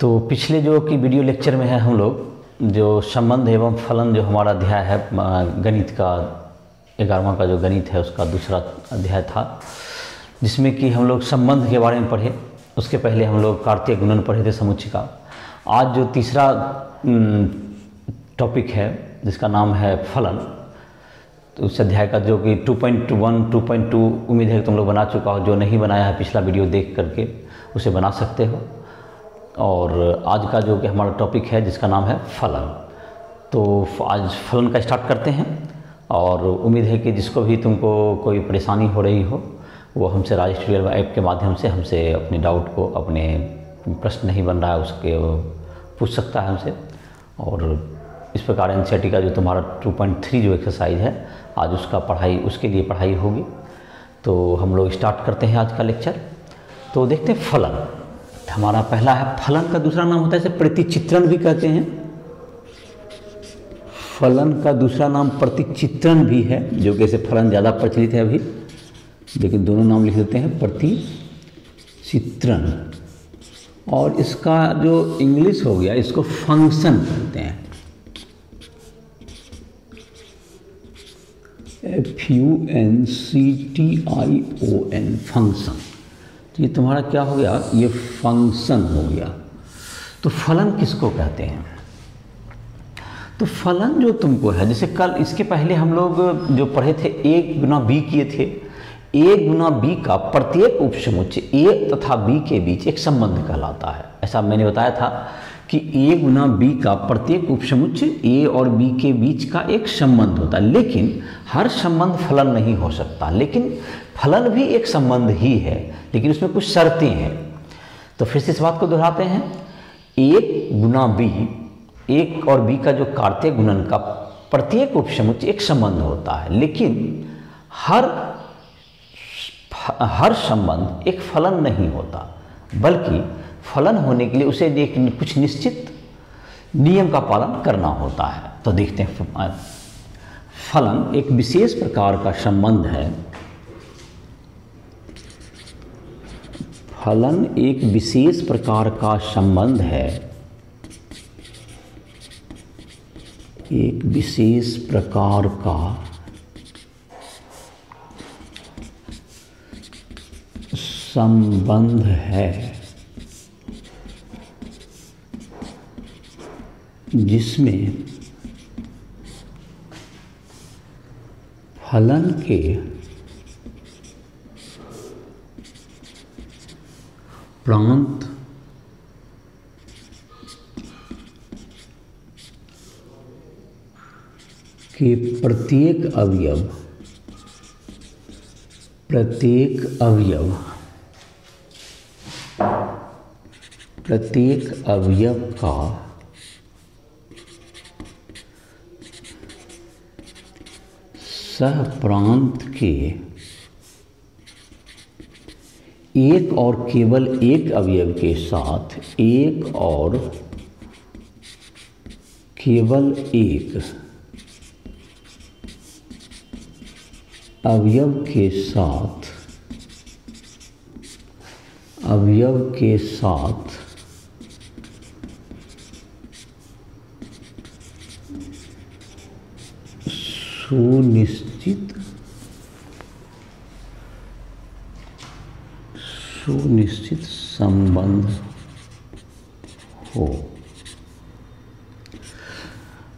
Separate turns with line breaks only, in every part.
तो पिछले जो कि वीडियो लेक्चर में है हम लोग जो संबंध एवं फलन जो हमारा अध्याय है गणित का 11वां का जो गणित है उसका दूसरा अध्याय था, जिसमें कि हम लोग संबंध के बारे में पढ़े। उसके पहले हम लोग कार्तीय गुणन पढ़े थे समुच्चय का। आज जो तीसरा टॉपिक है जिसका नाम है फलन, तो उस अध्याय का जो कि 2.1 2.2 उम्मीद है कि तुम लोग बना चुका हो। जो नहीं बनाया है पिछला वीडियो देख करके उसे बना सकते हो। और आज का जो कि हमारा टॉपिक है जिसका नाम है फलन, तो आज फलन का स्टार्ट करते हैं। और उम्मीद है कि जिसको भी तुमको कोई परेशानी हो रही हो वो हमसे राज ट्यूटोरियल ऐप के माध्यम से हमसे अपने डाउट को, अपने प्रश्न नहीं बन रहा है उसके पूछ सकता है हमसे। और इस प्रकार एनसीईआरटी का जो तुम्हारा 2.3 जो एक्सरसाइज है आज उसके लिए पढ़ाई होगी। तो हम लोग स्टार्ट करते हैं आज का लेक्चर। तो देखते हैं फलन। हमारा पहला है फलन, का दूसरा नाम होता है इसे प्रतिचित्रण भी कहते हैं। फलन का दूसरा नाम प्रतिचित्रण भी है, जो कि इसे फलन ज़्यादा प्रचलित है अभी, लेकिन दोनों नाम लिख देते हैं प्रतिचित्रण। और इसका जो इंग्लिश हो गया इसको फंक्शन कहते हैं, FUNCTION फंक्शन। तो ये तुम्हारा क्या हो गया, ये फंक्शन हो गया। तो फलन किसको कहते हैं? तो फलन जो तुमको है, जैसे कल इसके पहले हम लोग जो पढ़े थे a गुना b किए थे। a गुना b का प्रत्येक उपसमुच्चय a तथा b के बीच एक संबंध कहलाता है। ऐसा मैंने बताया था कि a गुना b का प्रत्येक उपसमुच्चय a और b के बीच का एक संबंध होता है। लेकिन हर संबंध फलन नहीं हो सकता, लेकिन फलन भी एक संबंध ही है, लेकिन उसमें कुछ शर्तें हैं। तो फिर से इस बात को दोहराते हैं। a गुना b, एक और b का जो कार्तीय गुणन का प्रत्येक उपसमुच्चय एक संबंध होता है, लेकिन हर संबंध एक फलन नहीं होता, बल्कि फलन होने के लिए उसे कुछ निश्चित नियम का पालन करना होता है। तो देखते हैं, फलन एक विशेष प्रकार का संबंध है। फलन एक विशेष प्रकार का संबंध है, एक विशेष प्रकार का संबंध है जिसमें फलन के प्रांत के प्रत्येक अवयव का सहप्रांत के एक और केवल एक अवयव के साथ एक और केवल एक अवयव के साथ सुनिश्चित संबंध हो।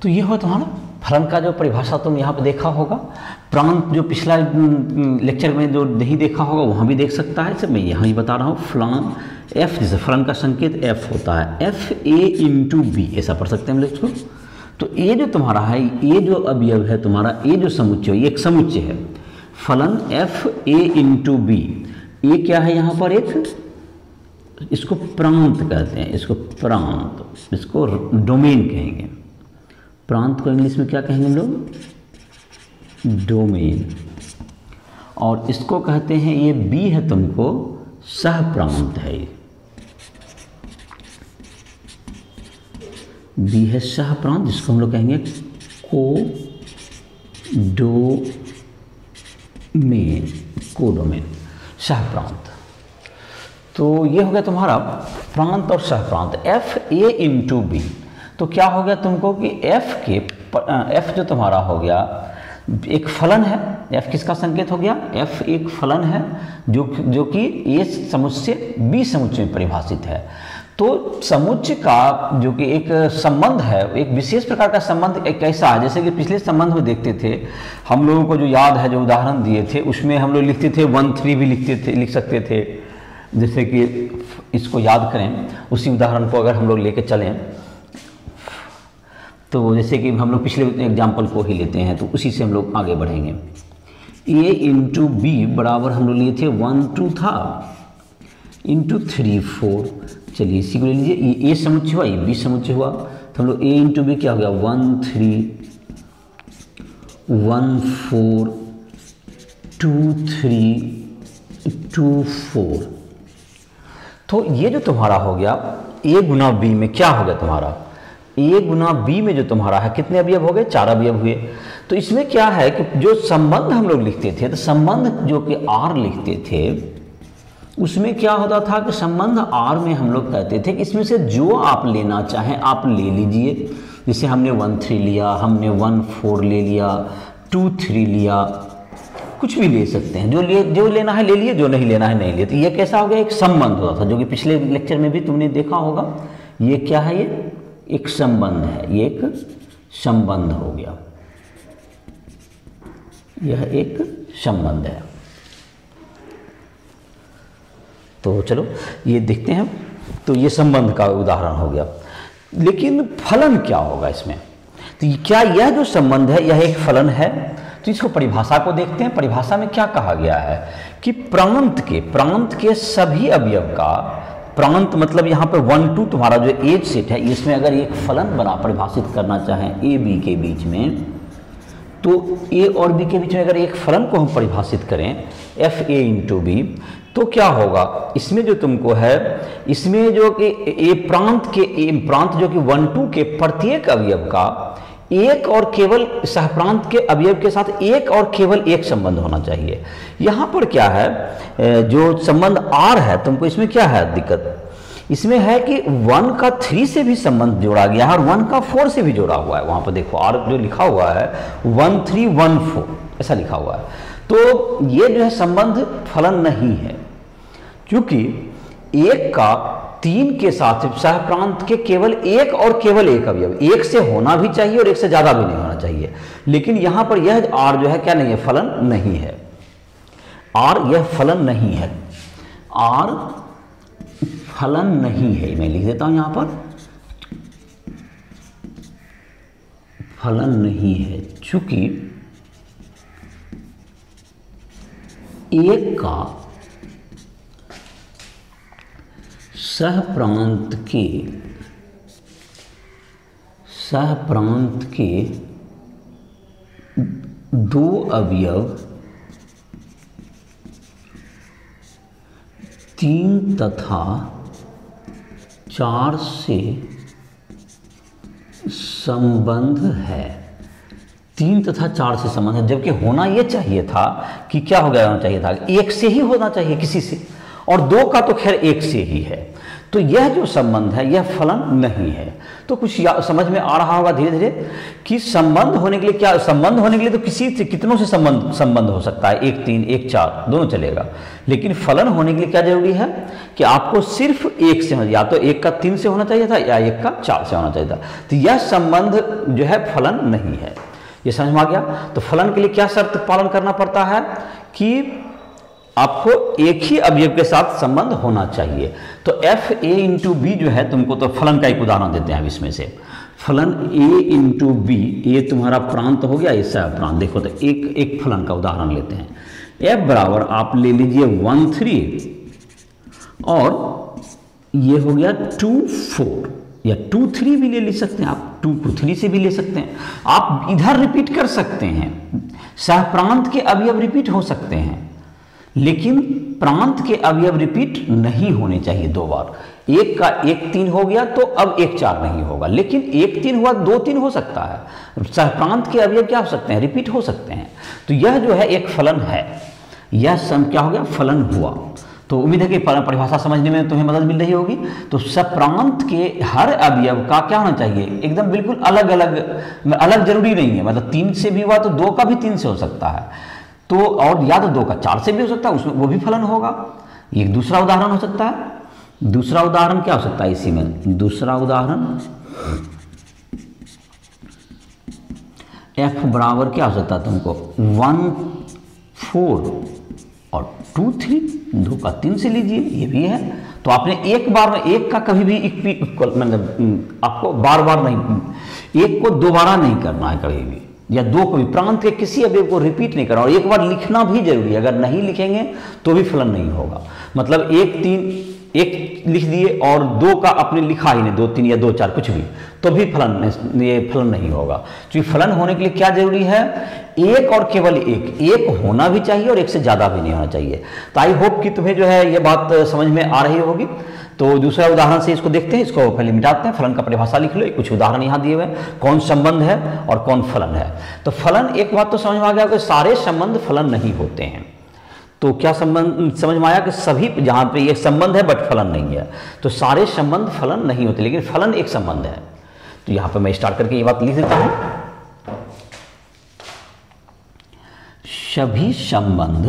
तो यह हो तुम्हारा फलन का जो परिभाषा तुम यहाँ पे देखा होगा। प्रांत जो पिछला लेक्चर में जो नहीं देखा होगा वहाँ भी देख सकता है। मैं यहाँ ही बता रहा हूँ। फलन f, जैसे फलन का संकेत f होता है, FA/B ऐसा पढ़ सकते हैं हम लोग इसको। तो ये जो तुम्हारा है, ये जो अवयव है तुम्हारा, ये जो समुच्चय, ये एक समुच्चय है फलन FA/B। ये क्या है यहाँ पर, एक इसको प्रांत कहते हैं, इसको प्रांत, इसको डोमेन कहेंगे। प्रांत को इंग्लिश में क्या कहेंगे हम लोग, डोमेन। और इसको कहते हैं, ये बी है तुमको सहप्रांत है, बी है सहप्रांत, जिसको हम लोग कहेंगे कोडोमेन, सहप्रांत। तो ये हो गया तुम्हारा प्रांत और सहप्रांत एफ ए इंटू बी, तो क्या हो गया तुमको कि एफ जो तुम्हारा हो गया एक फलन है। एफ किसका संकेत हो गया? एफ एक फलन है जो कि ए समुच्चय बी समुच्चय में परिभाषित है। तो समुच्चय का जो कि एक संबंध है, एक विशेष प्रकार का संबंध एक ऐसा है, जैसे कि पिछले संबंध में देखते थे हम लोगों को, जो याद है, जो उदाहरण दिए थे उसमें हम लोग लिखते थे 1 3 भी लिख सकते थे। जैसे कि इसको याद करें, उसी उदाहरण को अगर हम लोग लेके चलें तो जैसे कि हम लोग पिछले एग्जाम्पल को ही लेते हैं तो उसी से हम लोग आगे बढ़ेंगे। ए इंटू बी बराबर हम लोग लिए थे 1 2 था इंटू 3 4। चलिए इसी को ले लीजिए, ये ए समुच्चय हुआ, ये बी समुच्चय हुआ, तो हम लोग ए इंटू बी क्या हो गया 1 3 1 4 2 3 2 4। तो ये जो तुम्हारा हो गया ए गुना बी में क्या हो गया तुम्हारा, ए गुना बी में जो तुम्हारा है कितने अवयव हो गए? 4 अवयव हुए। तो इसमें क्या है कि जो संबंध हम लोग लिखते थे, तो संबंध जो कि आर लिखते थे उसमें क्या होता था कि संबंध आर में हम लोग कहते थे कि इसमें से जो आप लेना चाहें आप ले लीजिए। जैसे हमने 1 3 लिया, हमने 1 4 ले लिया, 2 3 लिया, कुछ भी ले सकते हैं, जो लेना है ले लिए, जो नहीं लेना है नहीं लिए। तो ये कैसा हो गया? एक संबंध होता था, जो कि पिछले लेक्चर में भी तुमने देखा होगा। ये क्या है? ये एक संबंध है, ये एक संबंध हो गया, यह एक संबंध है। तो चलो ये देखते हैं। तो ये संबंध का उदाहरण हो गया, लेकिन फलन क्या होगा इसमें? तो क्या यह जो संबंध है यह एक फलन है? तो इसको परिभाषा को देखते हैं। परिभाषा में क्या कहा गया है कि प्रांत के सभी अवयव का, प्रांत मतलब यहाँ पे 1 2 तुम्हारा जो एज सेट है, इसमें अगर एक फलन बना परिभाषित करना चाहें ए बी के बीच में, तो ए और बी के बीच में अगर एक फलन को हम परिभाषित करें एफ ए इंटू बी, तो क्या होगा? इसमें जो तुमको है, इसमें जो कि ए प्रांत जो कि 1 2 के प्रत्येक अवयव का एक और केवल सहप्रांत के अवयव के साथ एक और केवल एक संबंध होना चाहिए। यहाँ पर क्या है, जो संबंध आर है, तुमको इसमें क्या है दिक्कत? इसमें है कि 1 का 3 से भी संबंध जोड़ा गया है और 1 का 4 से भी जोड़ा हुआ है। वहाँ पर देखो आर जो लिखा हुआ है 1 3 1 4 ऐसा लिखा हुआ है। तो ये जो है संबंध फलन नहीं है, क्योंकि 1 का 3 के साथ सहप्रांत के केवल एक और केवल एक अवयव, एक से होना भी चाहिए और एक से ज्यादा भी नहीं होना चाहिए। लेकिन यहां पर यह आर जो है क्या नहीं है? फलन नहीं है। आर यह फलन नहीं है, आर फलन नहीं है। मैं लिख देता हूं यहां पर फलन नहीं है, चूंकि एक का सहप्रांत के 2 अवयव 3 तथा 4 से संबंध है। 3 तथा 4 से संबंध है, जबकि होना यह चाहिए था कि क्या हो गया होना चाहिए था? 1 से ही होना चाहिए किसी से, और 2 का तो खैर 1 से ही है। तो यह जो संबंध है यह फलन नहीं है। तो कुछ समझ में आ रहा होगा धीरे धीरे कि संबंध होने के लिए क्या, संबंध होने के लिए तो किसी से कितनों से संबंध हो सकता है, 1 3 1 4 दोनों चलेगा। लेकिन फलन होने के लिए क्या जरूरी है कि आपको सिर्फ 1 से, या तो 1 का 3 से होना चाहिए था या 1 का 4 से होना चाहिए था। तो यह संबंध जो है फलन नहीं है। ये समझ में आ गया? तो फलन के लिए क्या शर्त पालन करना पड़ता है कि आपको एक ही अवयव के साथ संबंध होना चाहिए। तो एफ ए इंटू बी जो है तुमको, तो फलन का एक उदाहरण देते हैं अब इसमें से। फलन ए इंटू बी, ये तुम्हारा प्रांत हो गया, ये सहप्रांत। देखो तो एक फलन का उदाहरण लेते हैं। एफ बराबर आप ले लीजिए 1 3 और ये हो गया 2 4, या 2 3 भी ले सकते हैं आप, 2 को 3 से भी ले सकते हैं। आप इधर रिपीट कर सकते हैं, सहप्रांत के अवयव रिपीट हो सकते हैं, लेकिन प्रांत के अवयव रिपीट नहीं होने चाहिए 2 बार। 1 का 1 3 हो गया तो अब 1 4 नहीं होगा, लेकिन 1 3 हुआ 2 3 हो सकता है। सहप्रांत के अवयव क्या हो सकते हैं? रिपीट हो सकते हैं। तो यह जो है एक फलन है, यह सम क्या हो गया? फलन हुआ। तो उम्मीद है कि परिभाषा समझने में तुम्हें मदद मिल रही होगी। तो सप्रांत के हर अवयव का क्या होना चाहिए, एकदम बिल्कुल अलग अलग जरूरी नहीं है, मतलब 3 से भी हुआ तो 2 का भी 3 से हो सकता है, तो और या तो 2 का 4 से भी हो सकता है, उसमें वो भी फलन होगा। एक दूसरा उदाहरण हो सकता है। दूसरा उदाहरण क्या हो सकता है इसी में, दूसरा उदाहरण f बराबर क्या हो सकता है तुमको 1 4 और 2 3, 2 का 3 से लीजिए, ये भी है। तो आपने एक बार में एक का कभी भी इक्वल, मतलब आपको बार बार नहीं, एक को दोबारा नहीं करना है कभी भी, या 2 को भी, प्रांत के किसी अवयव को रिपीट नहीं करना, और एक बार लिखना भी जरूरी है, अगर नहीं लिखेंगे तो भी फलन नहीं होगा। मतलब 1 3 1 लिख दिए और 2 का आपने लिखा ही नहीं, 2 3 या 2 4 कुछ भी, तो भी ये फलन नहीं होगा। क्योंकि फलन होने के लिए क्या जरूरी है, एक और केवल एक होना भी चाहिए और एक से ज़्यादा भी नहीं होना चाहिए। तो आई होप कि तुम्हें जो है ये बात समझ में आ रही होगी। तो दूसरा उदाहरण से इसको देखते हैं, इसको पहले मिटाते हैं, फलन का परिभाषा लिख लो, कुछ उदाहरण यहाँ दिए हुए हैं, कौन संबंध है और कौन फलन है। तो फलन, एक बात तो समझ में आ गया कि सारे संबंध फलन नहीं होते हैं। तो क्या संबंध समझ में आया कि सभी जहाँ पे ये संबंध है बट फलन नहीं है, तो सारे संबंध फलन नहीं होते, लेकिन फलन एक संबंध है। तो यहाँ पे मैं स्टार्ट करके ये बात लिख देता हूँ, सभी संबंध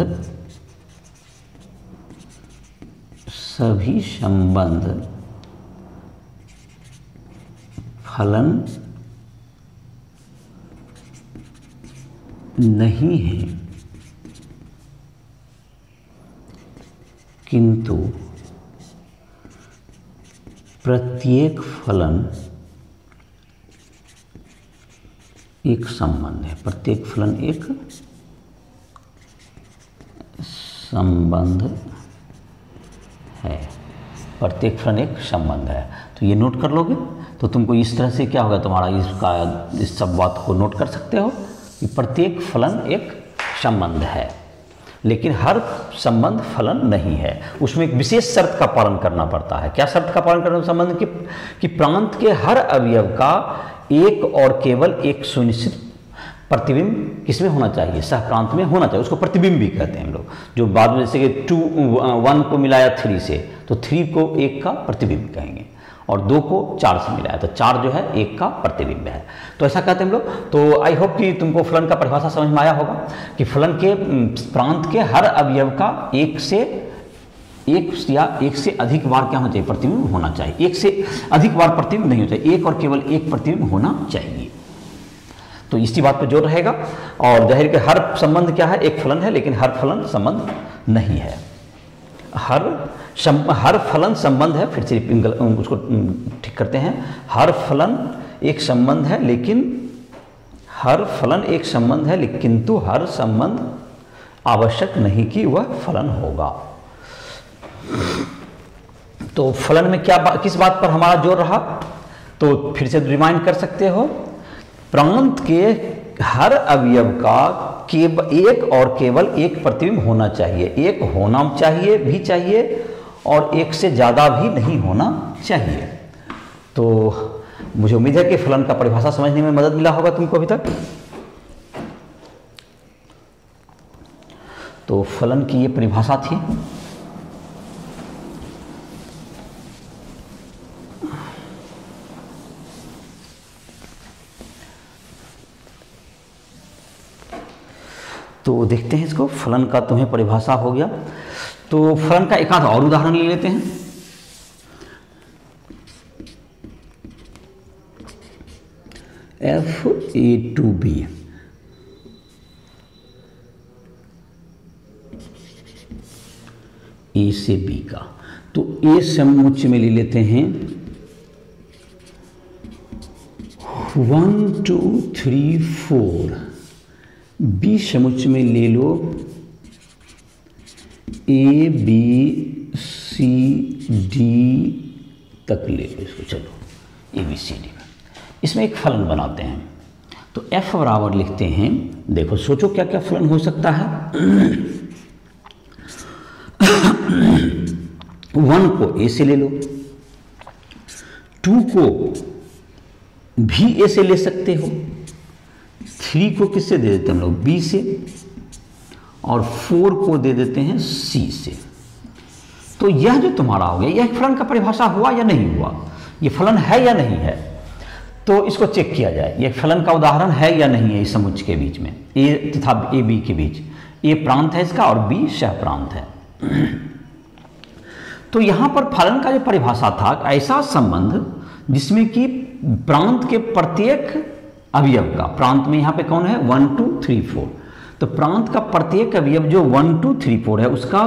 फलन नहीं है, किंतु प्रत्येक फलन एक संबंध है। प्रत्येक फलन एक संबंध है, प्रत्येक फलन एक संबंध है। तो ये नोट कर लोगे तो तुमको इस तरह से क्या होगा, तुम्हारा इस सब बात को नोट कर सकते हो कि प्रत्येक फलन एक संबंध है, लेकिन हर संबंध फलन नहीं है। उसमें एक विशेष शर्त का पालन करना पड़ता है। क्या शर्त का पालन करना संबंध कि प्रांत के हर अवयव का एक और केवल एक सुनिश्चित प्रतिबिंब किसमें होना चाहिए, सहप्रांत में होना चाहिए। उसको प्रतिबिंब भी कहते हैं हम लोग, जो बाद में जैसे कि 1 को मिलाया 3 से, तो 3 को 1 का प्रतिबिंब कहेंगे, और 2 को 4 से मिलाया तो 4 जो है 1 का प्रतिबिंब है। तो ऐसा कहते हैं हम लोग। तो आई होप कि तुमको फलन का परिभाषा समझ में आया होगा कि फलन के प्रांत के हर अवयव का एक या एक से अधिक बार क्या होना चाहिए, प्रतिबिंब होना चाहिए। एक से अधिक बार प्रतिबिंब नहीं होता, एक और केवल एक प्रतिबिंब होना चाहिए। तो इसी बात पर जोर रहेगा। और जाहिर के हर संबंध क्या है, एक फलन है, लेकिन हर फलन संबंध नहीं है। हर फलन संबंध है, फिर से उसको ठीक करते हैं। हर फलन एक संबंध है, लेकिन हर फलन एक संबंध है, किंतु हर संबंध आवश्यक नहीं कि वह फलन होगा। तो फलन में किस बात पर हमारा जोर रहा, तो फिर से रिमाइंड कर सकते हो, प्रांत के हर अवयव का केवल एक और केवल एक प्रतिबिंब होना चाहिए। एक होना चाहिए और एक से ज़्यादा भी नहीं होना चाहिए। तो मुझे उम्मीद है कि फलन का परिभाषा समझने में मदद मिला होगा तुमको अभी तक। तो फलन की ये परिभाषा थी। तो देखते हैं इसको, फलन का तुम्हें परिभाषा हो गया। तो फलन का एक आध और उदाहरण ले लेते हैं। FA2B A से B का, तो A समुच्चय में ले लेते हैं 1 2 3 4, बी समुच्चय में ले लो A B C D तक ले लो इसको, चलो ABCD में। इसमें एक फलन बनाते हैं। तो F बराबर लिखते हैं, देखो सोचो क्या क्या फलन हो सकता है। 1 को A से ले लो, 2 को भी A से ले सकते हो, 3 को किससे दे देते हैं हम लोग, B से, और 4 को दे देते हैं C से। तो यह जो तुम्हारा हो गया, यह फलन का परिभाषा हुआ या नहीं हुआ, ये फलन है या नहीं है, तो इसको चेक किया जाए ये फलन का उदाहरण है या नहीं है। इस समुच्चय के बीच में ए तथा ए बी के बीच, ए प्रांत है इसका और बी सह प्रांत है। तो यहां पर फलन का जो परिभाषा था, ऐसा संबंध जिसमें कि प्रांत के प्रत्येक अवयव का, प्रांत में यहां पे कौन है 1 2 3 4, तो प्रांत का प्रत्येक अवयव जो 1 2 3 4 है उसका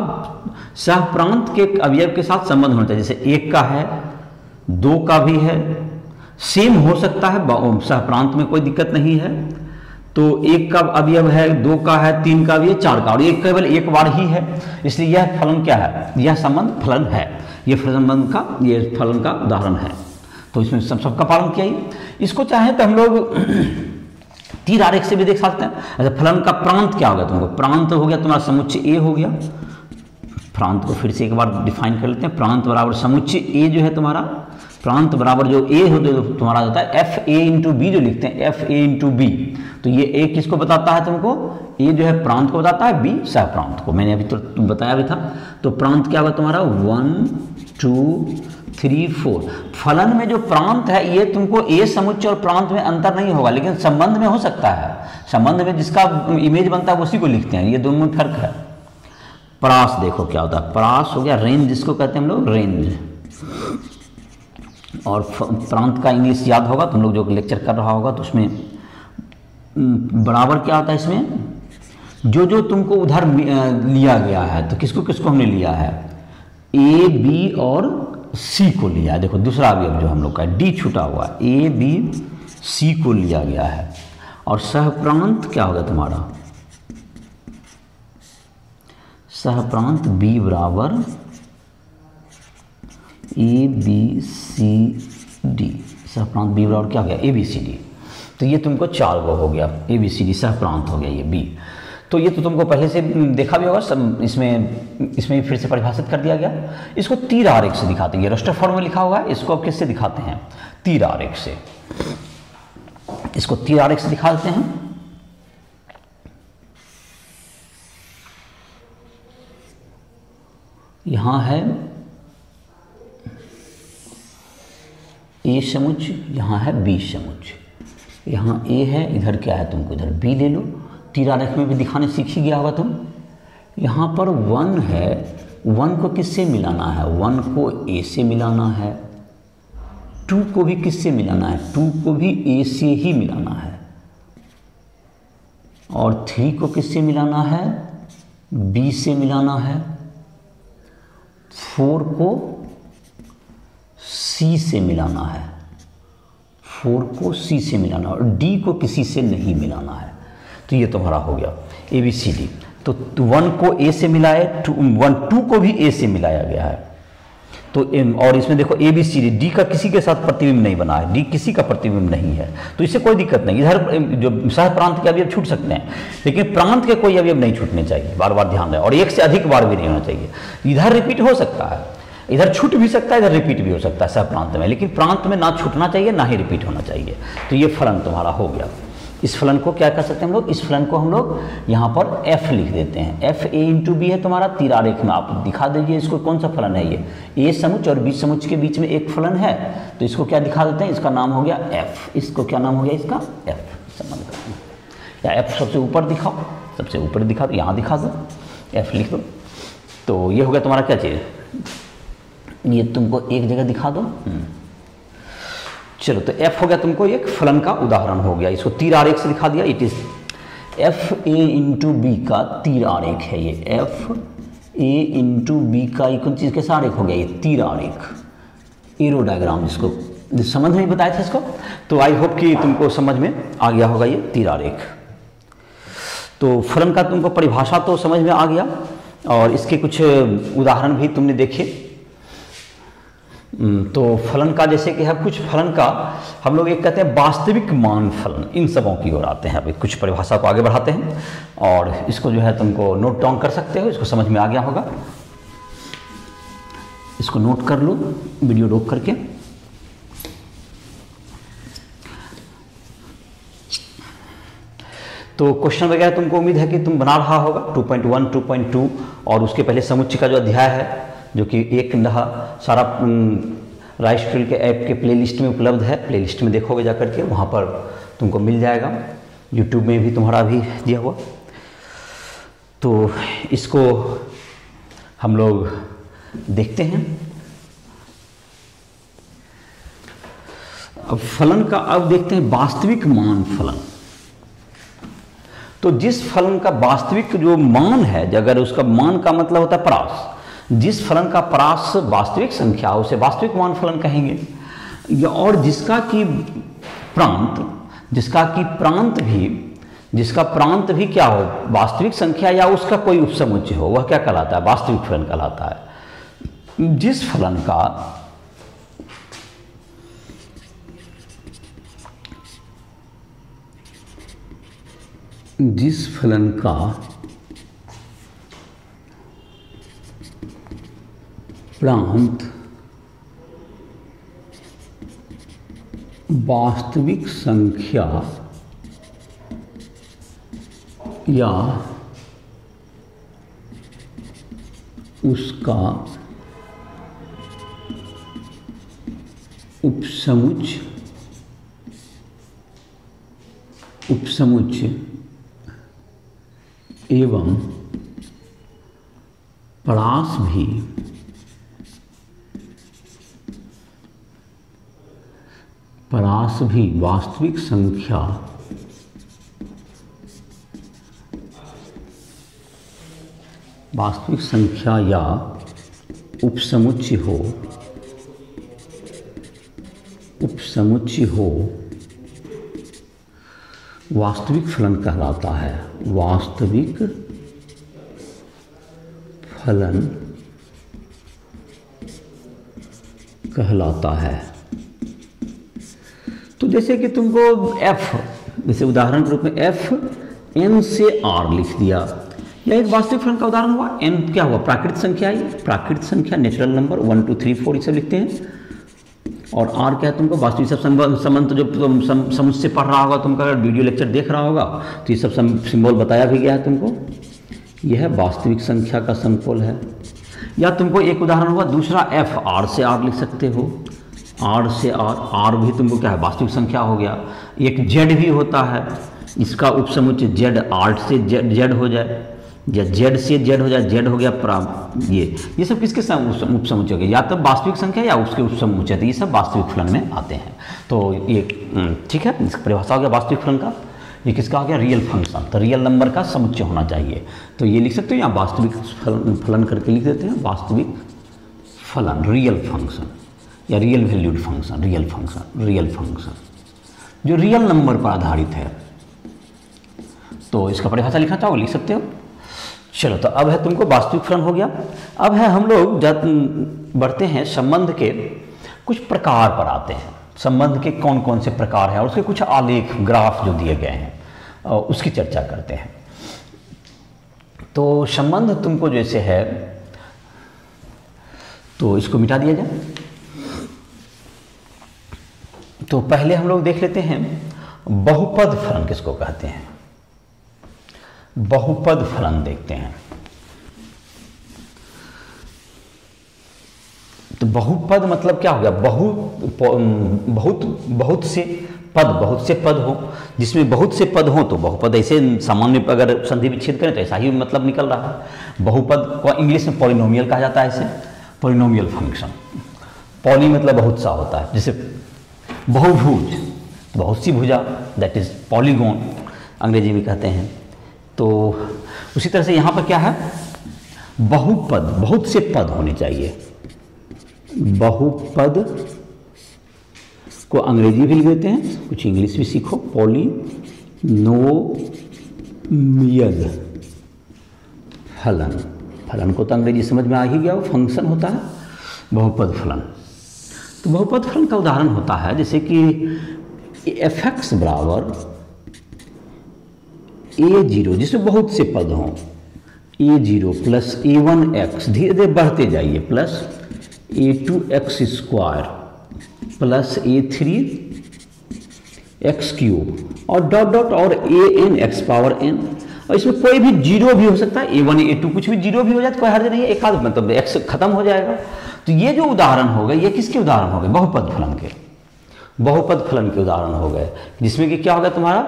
सह प्रांत के अवयव के साथ संबंध होना चाहिए। जैसे एक का है, दो का भी है, सेम हो सकता है, सह प्रांत में कोई दिक्कत नहीं है। तो एक का अवयव है, दो का है, तीन का भी है, चार का, और एक केवल एक बार ही है, इसलिए यह फलन क्या है, यह संबंध फलन है, यह संबंध का, यह फलन का उदाहरण है। तो इसमें सबका पालन किया ही। इसको चाहे तो हम लोग तीर आरेख से भी देख सकते हैं। अच्छा, फलन का प्रांत क्या हो गया तुमको, प्रांत हो गया तुम्हारा समुच्चय ए हो गया। प्रांत को फिर से एक बार डिफाइन कर लेते हैं। प्रांत बराबर समुच्चय ए जो है तुम्हारा, प्रांत बराबर जो ए हो जो तुम्हारा होता है एफ ए इंटू बी, जो लिखते हैं एफ ए इंटू बी। तो ये ए किसको बताता है तुमको, ए जो है प्रांत को बताता है, बी सह प्रांत को, मैंने अभी तो बताया भी था। तो प्रांत क्या होगा तुम्हारा 1 2 3 4। फलन में जो प्रांत है ये तुमको ए समुच्चय और प्रांत में अंतर नहीं होगा, लेकिन संबंध में हो सकता है। संबंध में जिसका इमेज बनता है उसी को लिखते हैं, ये दोनों में फर्क है। परास देखो क्या होता है, परास हो गया रेंज, जिसको कहते हैं हम लोग रेंज। और प्रांत का इंग्लिश याद होगा, तुम लोग जो लेक्चर कर रहा होगा तो उसमें बराबर क्या होता है, इसमें जो तुमको उधर लिया गया है, तो किसको किसको हमने लिया है, ए बी और सी को लिया है। देखो दूसरा अवयव जो हम लोग का डी छूटा हुआ, ए बी सी को लिया गया है। और सह प्रांत क्या होगा तुम्हारा, सह प्रांत बी बराबर ए बी सी डी, सह प्रांत बी बराबर क्या हो गया, ए बी सी डी। तो ये तुमको 4 गो हो गया, ए बी सी डी सह प्रांत हो गया ये बी। तो ये तो तुमको पहले से देखा भी होगा, सब इसमें फिर से परिभाषित कर दिया गया। इसको तीर आरेख से दिखाते हैं, ये रास्टर फॉर्म में लिखा हुआ है, इसको अब किससे दिखाते हैं, तीर आरेख से। इसको तीर आरेख से दिखा देते हैं। यहां है ए समुच्चय, यहाँ है बी समुच्चय। यहाँ ए है, इधर क्या है, तुमको इधर बी ले लो। तीर आरेख में भी दिखाने सीख ही गया होगा तुम। यहाँ पर 1 है, 1 को किससे मिलाना है, 1 को ए से मिलाना है। 2 को भी किससे मिलाना है, 2 को भी ए से ही मिलाना है। और 3 को किससे मिलाना है, बी से मिलाना है। 4 को सी से मिलाना है, 4 को सी से मिलाना है, और डी को किसी से नहीं मिलाना है। तो ये तुम्हारा हो गया ए बी सी डी। तो 1 को ए से मिलाए, 2 को भी ए से मिलाया गया है। तो और इसमें देखो A B C D, D का किसी के साथ प्रतिबिंब नहीं बना है, डी किसी का प्रतिबिंब नहीं है, तो इससे कोई दिक्कत नहीं। इधर जो सह प्रांत के अवयव छूट सकते हैं, लेकिन प्रांत के कोई अवयव नहीं छूटने चाहिए, बार बार ध्यान रहे। और एक से अधिक बार भी नहीं होना चाहिए। इधर रिपीट हो सकता है, इधर छूट भी सकता है, इधर रिपीट भी हो सकता है सह प्रांत में, लेकिन प्रांत में ना छूटना चाहिए ना ही रिपीट होना चाहिए। तो ये फलन तुम्हारा हो गया। इस फलन को क्या कर सकते हैं हम लोग, इस फलन को हम लोग यहाँ पर f लिख देते हैं। एफ ए इंटू बी है तुम्हारा, तीर आरेख में आप दिखा दीजिए इसको कौन सा फलन है। ये ए समुच्चय और बी समुच्चय के बीच में एक फलन है, तो इसको क्या दिखा देते हैं, इसका नाम हो गया f। इसको क्या नाम हो गया, इसका f संबंध करते हैं। या f सबसे ऊपर दिखाओ, सबसे ऊपर दिखा दो, यहाँ दिखा दो, f लिख दो। तो ये हो गया तुम्हारा क्या चीज़, ये तुमको एक जगह दिखा दो। चलो, तो f हो गया तुमको एक फलन का उदाहरण हो गया। इसको तीर आरेख से दिखा दिया। It is f A into B का तीर आरेख है ये। एफ ए इंटू बी का कौन चीज़ कैसा आरेख हो गया, ये तीर आरेख, एरो डायग्राम, जिसको समझ में बताया था इसको। तो आई होप कि तुमको समझ में आ गया होगा ये तीर आरेख। तो फलन का तुमको परिभाषा तो समझ में आ गया, और इसके कुछ उदाहरण भी तुमने देखे। तो फलन का जैसे कि है, कुछ फलन का हम लोग एक कहते हैं वास्तविक मान फलन, इन सबों की ओर आते हैं। अभी कुछ परिभाषा को आगे बढ़ाते हैं, और इसको जो है तुमको नोट डाउन कर सकते हो, इसको समझ में आ गया होगा। इसको नोट कर लो वीडियो रोक करके। तो क्वेश्चन वगैरह तुमको उम्मीद है कि तुम बना रहा होगा 2.1, 2.2, और उसके पहले समुच्चय का जो अध्याय है जो कि एक सारा राइस ट्यूटोरियल के ऐप के प्लेलिस्ट में उपलब्ध है। प्लेलिस्ट में देखोगे जा करके, वहाँ पर तुमको मिल जाएगा। यूट्यूब में भी तुम्हारा अभी दिया हुआ। तो इसको हम लोग देखते हैं। अब फलन का अब देखते हैं वास्तविक मान फलन। तो जिस फलन का वास्तविक जो मान है, अगर उसका मान का मतलब होता है परास, जिस फलन का परास वास्तविक संख्या उसे वास्तविक मान फलन कहेंगे। और जिसका प्रांत भी क्या हो, वास्तविक संख्या या उसका कोई उपसमुच्चय हो, वह क्या कहलाता है, वास्तविक फलन कहलाता है। जिस फलन का प्रांत वास्तविक संख्या या उसका उपसमुच्चय एवं परास भी वास्तविक संख्या या उपसमुच्चय हो वास्तविक फलन कहलाता है। वास्तविक फलन कहलाता है। तो जैसे कि तुमको f, जैसे उदाहरण के रूप में f n से r लिख दिया, या एक वास्तविक फलन का उदाहरण हुआ। n क्या हुआ, प्राकृतिक संख्या है, प्राकृतिक संख्या नेचुरल नंबर 1 2 3 4 इसे लिखते हैं। और r क्या है, तुमको वास्तविक सब संबंध जो तुम समुच्चय से पढ़ रहा होगा, तुमका अगर वीडियो लेक्चर देख रहा होगा तो ये सब सिंबल बताया भी गया है तुमको। यह वास्तविक संख्या का संकुल है। या तुमको एक उदाहरण हुआ दूसरा f, r से r लिख सकते हो। r से r भी तुमको क्या है, वास्तविक संख्या हो गया। एक z भी होता है, इसका उपसमुच्चय z, r से z हो जाए, या z से z हो जाए, z हो गया ये सब किसके उपसमुच्चय हो गए, या तो वास्तविक संख्या या उसके उपसमुच्चय, तो ये सब वास्तविक फलन में आते हैं। तो ये ठीक है, इसका परिभाषा हो गया वास्तविक फलन का। ये किसका हो गया, रियल फंक्शन। तो रियल नंबर का समुच्चय होना चाहिए। तो ये लिख सकते हो, या वास्तविक फलन करके लिख देते हैं, वास्तविक फलन, रियल फंक्शन या real valued function, real function जो रियल नंबर पर आधारित है। तो इसका परिभाषा लिखना चाहोगे, लिख सकते हो। चलो, तो अब है तुमको वास्तविक फलन हो गया। अब है हम लोग बढ़ते हैं संबंध के कुछ प्रकार पर आते हैं। संबंध के कौन कौन से प्रकार हैं और उसके कुछ आलेख, ग्राफ जो दिए गए हैं, उसकी चर्चा करते हैं। तो संबंध तुमको जैसे है, तो इसको मिटा दिया जाए। तो पहले हम लोग देख लेते हैं बहुपद फलन किसको कहते हैं। बहुपद फलन देखते हैं। तो बहुपद मतलब क्या हो गया, बहुत से पद हो, जिसमें बहुत से पद हो तो बहुपद। ऐसे सामान्य अगर संधि विच्छेद करें तो ऐसा ही मतलब निकल रहा है। बहुपद को इंग्लिश में पॉलिनोमियल कहा जाता है, इसे पॉलिनोमियल फंक्शन। पॉली मतलब बहुत सा होता है, जैसे बहुभुज, बहुत सी भुजा, दैट इज पॉलीगॉन अंग्रेजी में कहते हैं। तो उसी तरह से यहाँ पर क्या है, बहुपद, बहुत से पद होने चाहिए। बहुपद को अंग्रेजी भी लिख देते हैं, कुछ इंग्लिश भी सीखो, पॉलिनोमियल फलन। फलन को तो अंग्रेजी समझ में आ ही गया, वो फंक्शन होता है बहुपद फलन। तो बहुपद फलन का उदाहरण होता है जैसे कि f(x) बराबर a0, जिसमें बहुत से पद हों, a0 प्लस a1x, धीरे धीरे बढ़ते जाइए, plus a2x square plus a3x cube और डॉट डॉट और an x पावर n। और इसमें कोई भी जीरो भी हो सकता है, A1 A2 कुछ भी जीरो भी हो जाए तो कोई हर्ज नहीं है, एक आध मतलब x खत्म हो जाएगा। तो ये जो उदाहरण हो गए ये किसके उदाहरण हो गए? बहुपद फलन के, बहुपद फलन के उदाहरण हो गए, जिसमें कि क्या होगा तुम्हारा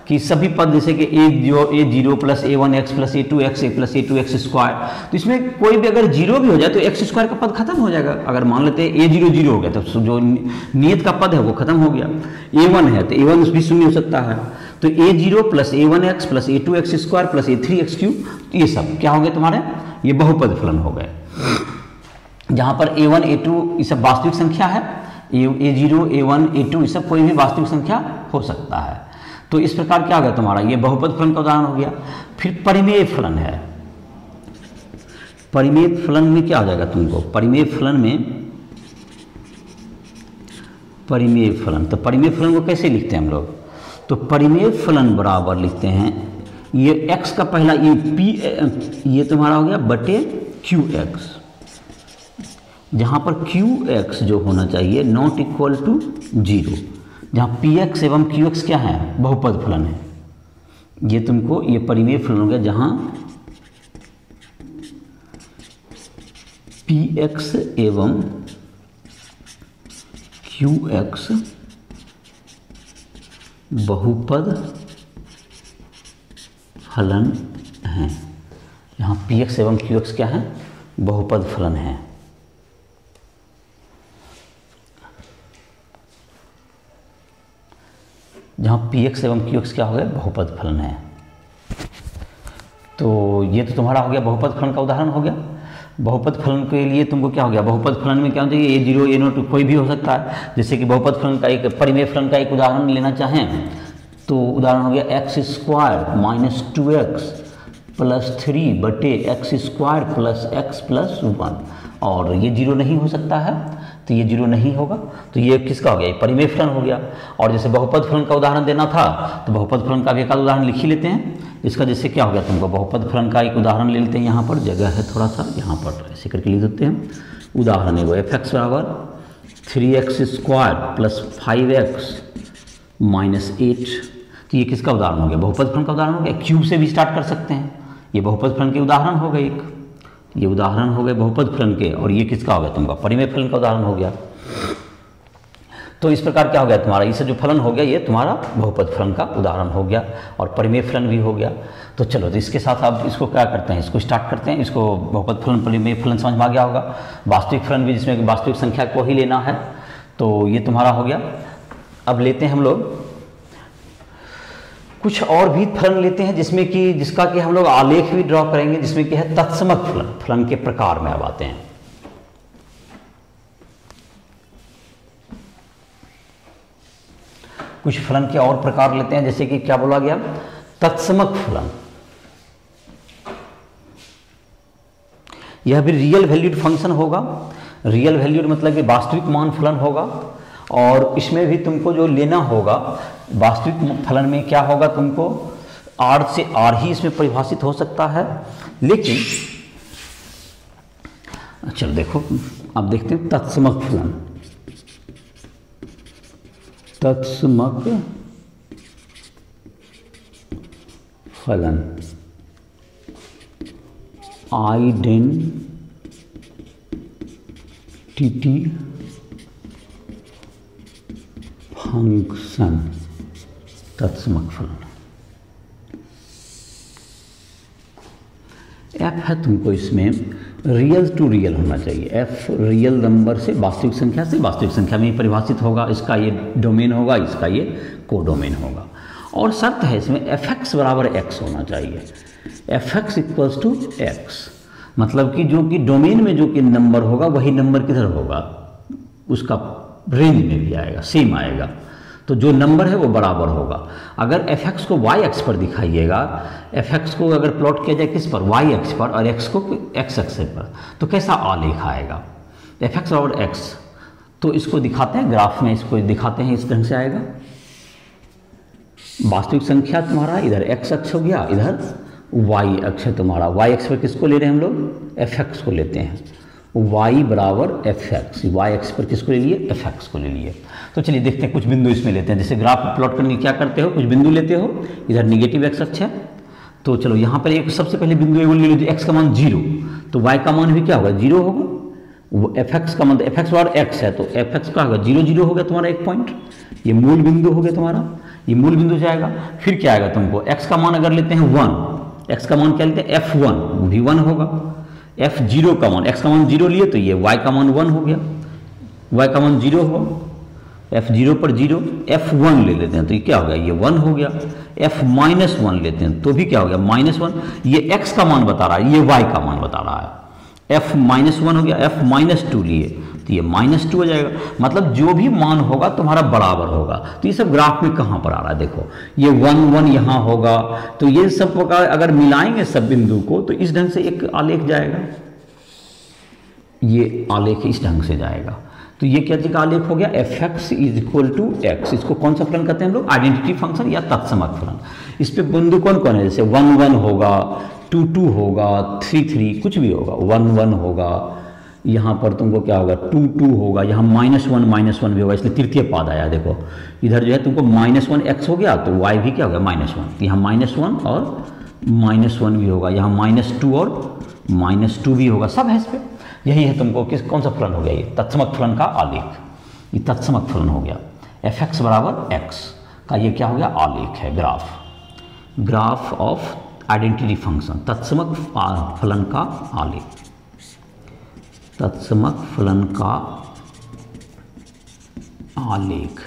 कि सभी पद जैसे कि a0 plus a1x plus a2x plus a2x square, तो इसमें कोई भी अगर जीरो भी हो जाए तो x स्क्वायर का पद खत्म हो जाएगा। अगर मान लेते हैं a0 जीरो हो गया तो जो नियत का पद है वो खत्म हो गया। a1 है तो a1 भी शून्य हो सकता है, तो a0 plus a1x plus a2x square plus a3x cube, ये सब क्या हो गए तुम्हारे? ये बहुपद फलन हो गए, जहाँ पर a1 a2 ये सब वास्तविक संख्या है, a0 a1 a2 ये सब कोई भी वास्तविक संख्या हो सकता है। तो इस प्रकार क्या हो गया तुम्हारा? ये बहुपद फलन का उदाहरण हो गया। फिर परिमेय फलन है। परिमेय फलन में क्या हो जाएगा तुमको? परिमेय फलन में, परिमेय फलन, तो परिमेय फलन को कैसे लिखते हैं हम लोग? तो परिमेय फलन बराबर लिखते हैं, ये x का पहला ये p, ये तुम्हारा हो गया बटे qx, जहाँ पर qx जो होना चाहिए नॉट इक्वल टू 0, जहाँ px एवं qx क्या है? बहुपद फलन है। ये तुमको ये परिमेय फलन हो गया जहाँ px एवं qx बहुपद फलन हैं, यहाँ px एवं qx क्या है? बहुपद फलन है। जहाँ px एवं qx क्या हो गया? बहुपद फलन है। तो ये तो तुम्हारा हो गया बहुपद फलन का उदाहरण हो गया। बहुपद फलन के लिए तुमको क्या हो गया? बहुपद फलन में क्या होता है? a0 a0 कोई भी हो सकता है। जैसे कि बहुपद फलन का एक परिमेय फलन का एक उदाहरण लेना चाहें तो उदाहरण हो गया x square minus 2x plus 3 बटे x square plus x plus 1, और ये जीरो नहीं हो सकता है, तो ये जीरो नहीं होगा, तो ये किसका हो गया? ये परिमेय फलन हो गया। और जैसे बहुपद फलन का उदाहरण देना था तो बहुपद फलन का भी एक उदाहरण लिख ही लेते हैं। इसका जैसे क्या हो गया तुमको? बहुपद फलन का एक उदाहरण ले लेते हैं, यहाँ पर जगह है थोड़ा सा, यहाँ पर ऐसे करके लिख देते हैं। उदाहरण है वो f(x) बराबर 3x square plus 5x minus 8, तो ये किसका उदाहरण हो गया? बहुपद फलन का उदाहरण हो गया। क्यूब से भी स्टार्ट कर सकते हैं, ये बहुपद फलन के उदाहरण हो गए एक, ये उदाहरण हो गए बहुपद फलन के, और ये किसका हो गया तुमका? परिमेय फलन का उदाहरण हो गया। तो इस प्रकार क्या हो गया तुम्हारा? इससे जो फलन हो गया ये तुम्हारा बहुपद फलन का उदाहरण हो गया और परिमेय फलन भी हो गया। तो चलो, तो इसके साथ आप इसको क्या करते हैं? इसको स्टार्ट करते हैं। इसको बहुपद फलन परिमेय फलन समझ में आ गया होगा। वास्तविक फलन भी जिसमें वास्तविक संख्या को ही लेना है, तो ये तुम्हारा हो गया। अब लेते हैं हम लोग कुछ और भी फलन लेते हैं जिसमें कि जिसका कि हम लोग आलेख भी ड्रॉ करेंगे, जिसमें कि है तत्समक फलन। फलन के प्रकार में अब आते हैं। कुछ फलन के और प्रकार लेते हैं, जैसे कि क्या बोला गया? तत्समक फलन। यह भी रियल वैल्यूड फंक्शन होगा। रियल वैल्यूड मतलब कि वास्तविक मान फलन होगा, और इसमें भी तुमको जो लेना होगा वास्तविक फलन में क्या होगा तुमको? r से r ही इसमें परिभाषित हो सकता है। लेकिन चलो देखो, अब देखते हैं तत्समक फलन। तत्समक फलन आइडेंटिटी फंक्शन, तत्समक फलन। f है तुमको इसमें रियल टू रियल होना चाहिए। f रियल नंबर से वास्तविक संख्या में ही परिभाषित होगा। इसका ये डोमेन होगा, इसका ये कोडोमेन होगा। और शर्त है इसमें fx बराबर x होना चाहिए। fx इक्वल्स टू x, मतलब कि जो कि डोमेन में जो कि नंबर होगा वही नंबर किधर होगा? उसका रेंज में भी आएगा, सेम आएगा। तो जो नंबर है वो बराबर होगा। अगर fx को y एक्स पर दिखाइएगा, fx को अगर प्लॉट किया जाए किस पर? y एक्स पर, और x को x एक्स पर, तो कैसा आलेख आएगा? fx बराबर x। तो इसको दिखाते हैं ग्राफ में, इसको दिखाते हैं, इस ढंग से आएगा। वास्तविक संख्या तुम्हारा इधर x अक्ष हो गया, इधर y अक्ष है तुम्हारा। y एक्स पर किसको ले रहे हैं हम लोग? fx को लेते हैं। y बराबर fx, y एक्स पर किसको ले लिए? fx को ले लिए। तो चलिए देखते हैं, कुछ बिंदु इसमें लेते हैं। जैसे ग्राफ प्लॉट करने क्या करते हो? कुछ बिंदु लेते हो, इधर निगेटिव x अक्ष है, तो चलो यहाँ पर एक सबसे पहले बिंदु ए ले लो, एक्स का मान 0, तो वाई का मान भी क्या होगा 0 होगा। वो एफ एक्स का मतलब एफ एक्स बार एक्स है, तो एफ एक्स का होगा 0 0 हो गया तुम्हारा एक पॉइंट, ये मूल बिंदु हो गया तुम्हारा, ये मूल बिंदु जाएगा। फिर क्या आएगा तुमको, एक्स का मान अगर लेते हैं 1, एक्स का मान क्या लेते हैं f1, वो भी 1 होगा। f0 का मान, एक्स का मान 0 लिए तो ये y का मान 1 हो गया, y का मान 0 हुआ, f0 पर 0, f1 ले लेते हैं तो ये क्या हो गया, ये 1 हो गया। f-1 लेते हैं तो भी क्या हो गया -1, ये x का मान बता रहा है, ये y का मान बता रहा है। f-1 हो गया, f-2 लिए तो ये -2 हो जाएगा। मतलब जो भी मान होगा तुम्हारा बराबर होगा। तो ये सब ग्राफ में कहाँ पर आ रहा है, देखो ये 1 1 यहाँ होगा, तो ये सब प्रकार अगर मिलाएंगे सब बिंदु को तो इस ढंग से एक आलेख जाएगा, ये आलेख इस ढंग से जाएगा। तो ये क्या चीज का आलेख हो गया, f x is equal to x. इसको कौन सा फलन कहते हैं हम लोग, आइडेंटिटी फंक्शन या तत्समक फलन। इस पे बिंदु कौन कौन है, जैसे 1 1 होगा, 2 2 होगा, 3 3 कुछ भी होगा, 1 1 होगा, यहाँ पर तुमको क्या होगा 2 2 होगा, यहाँ -1 भी होगा, इसलिए तृतीय पाद आया। देखो इधर जो है तुमको -1 x हो गया तो y भी क्या हो गया -1, तो यहाँ -1 और -1 भी होगा, यहाँ -2 और -2 भी होगा, सब है इस पर। यही है तुमको किस कौन सा फलन हो गया, ये तत्समक फलन का आलेख, ये तत्समक फलन हो गया। एफ एक्स बराबर एक्स का ये क्या हो गया, आलेख है, ग्राफ ऑफ आइडेंटिटी फंक्शन, तत्समक फलन का आलेख, तत्समक फलन का आलेख।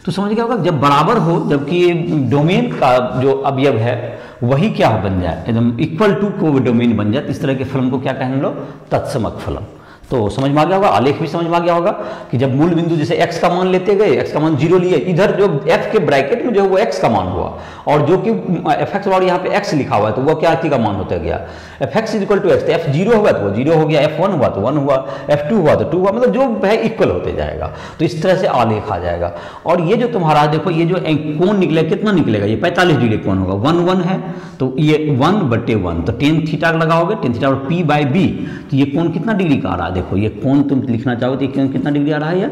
तो समझ गया होगा, जब बराबर हो, जबकि डोमेन का जो अवयव है वही क्या बन जाए, एकदम इक्वल टू को डोमेन बन जाए, इस तरह के फलन को क्या कहेंगे हम लोग, तत्समक फलन। तो समझ में आ गया होगा, आलेख भी समझ में आ गया होगा कि जब मूल बिंदु जैसे x का मान लेते गए, x का मान 0 लिए, इधर जो f के ब्रैकेट में जो वो x का मान हुआ, और जो कि एफ एक्स और यहाँ पे x लिखा हुआ है तो वो क्या का मान होता गया, f x equal to x, तो f0 हुआ तो वो 0 हो गया, f1 हुआ तो 1 हुआ, f2 हुआ तो 2 हुआ, मतलब जो है इक्वल होते जाएगा। तो इस तरह से आलेख आ जाएगा। और ये जो तुम्हारा देखो, ये जो कोण निकलेगा, कितना निकलेगा, ये 45 डिग्री कोण होगा, 1 1 है तो ये 1/1, तो टेन थीटा लगाओगे, टेन थीटा और p/b, तो ये कोण कितना डिग्री का आ रहा है, देखो ये कोण तुम लिखना चाहोगे तो ये कितना डिग्री आ रहा है, ये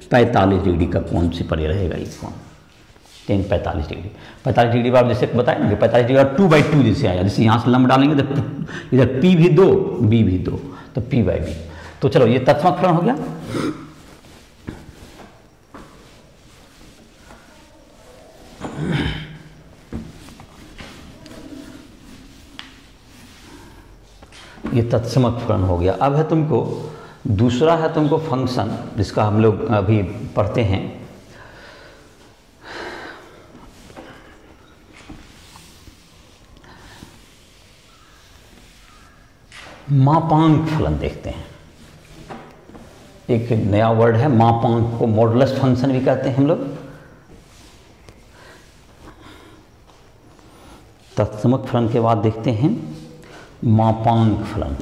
45 डिग्री का कोण से परे रहेगा ये कोण, 45 डिग्री। 45 डिग्री बार जैसे बताए ना कि 45 डिग्री और 2/2 जैसे आया, जैसे यहाँ से लंब डालेंगे तो इधर p भी 2 b भी 2, तो p/b। तो चलो ये तत्समक फलन हो गया। ये तत्समक फलन हो गया। अब है तुमको दूसरा है तुमको फंक्शन, जिसका हम लोग अभी पढ़ते हैं, मापांक फलन देखते हैं। एक नया वर्ड है मापांक, को मॉडुलस फंक्शन भी कहते हैं हम लोग। तत्समक फलन के बाद देखते हैं मापांक फलन।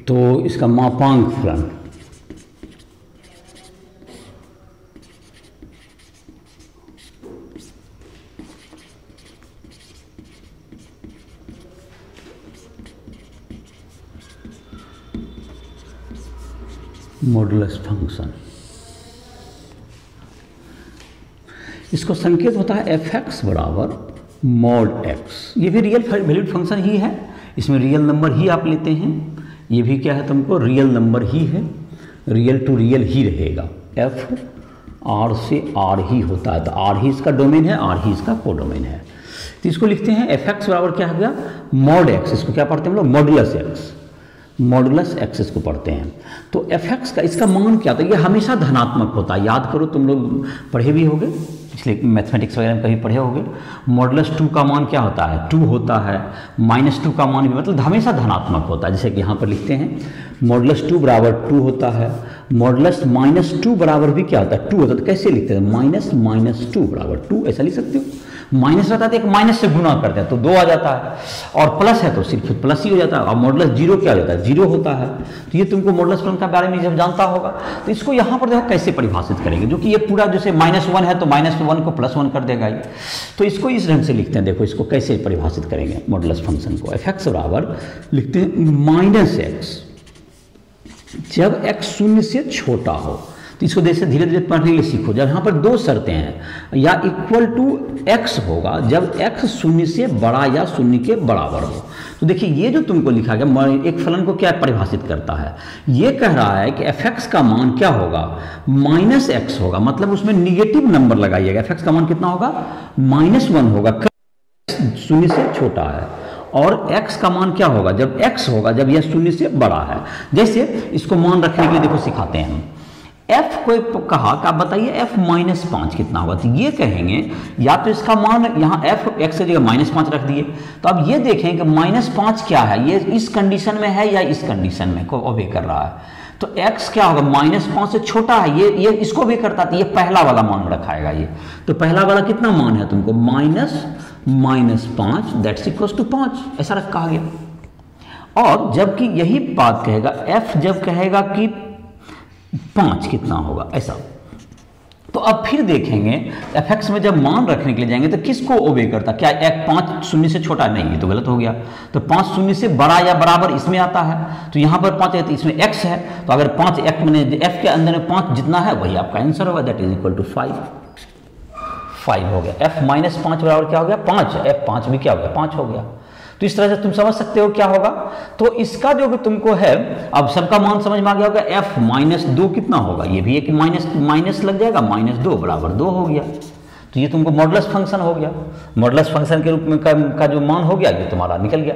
तो इसका मापांक फलन मॉडुलस फंक्शन, इसको संकेत होता है एफ एक्स बराबर मॉड एक्स। ये भी रियल वैल्यूड फंक्शन ही है, इसमें रियल नंबर ही आप लेते हैं, ये भी क्या है तुमको रियल नंबर ही है, रियल टू रियल ही रहेगा। एफ आर से आर ही होता है, तो आर ही इसका डोमेन है, आर ही इसका कोडोमेन है। तो इसको लिखते हैं एफ एक्स बराबर क्या हो गया, मॉड एक्स। इसको क्या पढ़ते हैं हम लोग, मॉडुलस एक्स, मॉडुलस एक्स इसको पढ़ते हैं। तो एफ एक्स का इसका मान क्या होता है, ये हमेशा धनात्मक होता है। याद करो, तुम लोग पढ़े भी होगे, इसलिए मैथमेटिक्स वगैरह में कहीं पढ़े होगे। मॉडुलस 2 का मान क्या होता है, 2 होता है। -2 का मान भी मतलब हमेशा धनात्मक होता है। जैसे कि यहाँ पर लिखते हैं मॉडुलस 2 बराबर 2 होता है, मॉडुलस -2 बराबर भी क्या होता है, 2 होता है। तो कैसे लिखते हैं, -2 बराबर 2, ऐसा लिख सकते हो। माइनस रहता है तो एक माइनस से गुना करते हैं तो 2 आ जाता है, और प्लस है तो सिर्फ प्लस ही हो जाता है, और मॉडुलस 0 क्या हो जाता है, 0 होता है। तो ये तुमको मॉडुलस फंक्शन के बारे में जब जानता होगा तो इसको यहाँ पर देखो कैसे परिभाषित करेंगे, जो कि ये पूरा जैसे -1 है तो -1 को +1 कर देगा ये। तो इसको इस ढंग से लिखते हैं, देखो इसको कैसे परिभाषित करेंगे मॉडुलस फंक्शन को। f(x) बराबर लिखते हैं -x जब x 0 से छोटा हो। तो इसको जैसे धीरे धीरे पढ़ने के लिए सीखो। जब यहाँ पर 2 शर्तें हैं, या इक्वल टू x होगा जब x 0 से बड़ा या 0 के बराबर हो। तो देखिए ये जो तुमको लिखा गया एक फलन को क्या परिभाषित करता है, ये कह रहा है कि f(x) का मान क्या होगा, -x होगा, मतलब उसमें निगेटिव नंबर लगाइएगा। f(x) का मान कितना होगा, -1 होगा, 0 से छोटा है। और x का मान क्या होगा, जब x होगा जब यह 0 से बड़ा है। जैसे इसको मान रखने के लिए देखो सिखाते हैं हम। f को कहा कि आप बताइए f -5 कितना होगा, तो ये कहेंगे या तो इसका मान यहाँ f x की जगह -5 रख दिए, तो अब ये देखें कि -5 क्या है, ये इस कंडीशन में है या इस कंडीशन में को ओबे कर रहा है। तो x क्या होगा, -5 से छोटा है, ये इसको भी करता है, तो ये पहला वाला मान रखाएगा ये। तो पहला वाला कितना मान है तुमको, -5 दैट्स इक्वल्स टू 5, ऐसा रखा गया। और जबकि यही बात कहेगा f जब कहेगा कि 5 कितना होगा, ऐसा। तो अब फिर देखेंगे f(x) में जब मान रखने के लिए जाएंगे तो किसको ओबे करता, क्या 5 0 से छोटा, नहीं, ये तो गलत हो गया। तो 5 0 से बड़ा या बराबर इसमें आता है, तो यहाँ पर 5 है तो इसमें x है, तो अगर 5 x मैंने f के अंदर में 5 जितना है वही आपका आंसर होगा, दैट इज इक्वल टू 5 हो गया। f -5 बराबर क्या हो गया, 5, f5 भी क्या हो गया, 5 हो गया। तो इस तरह से तुम समझ सकते हो क्या होगा। तो इसका जो भी तुमको है, अब सबका मान समझ में आ गया होगा, f -2 कितना होगा, ये भी एक माइनस लग जाएगा, -2 बराबर 2 हो गया। तो ये तुमको मॉडुलस फंक्शन हो गया, मॉडुलस फंक्शन के रूप में का जो मान हो गया ये तुम्हारा निकल गया।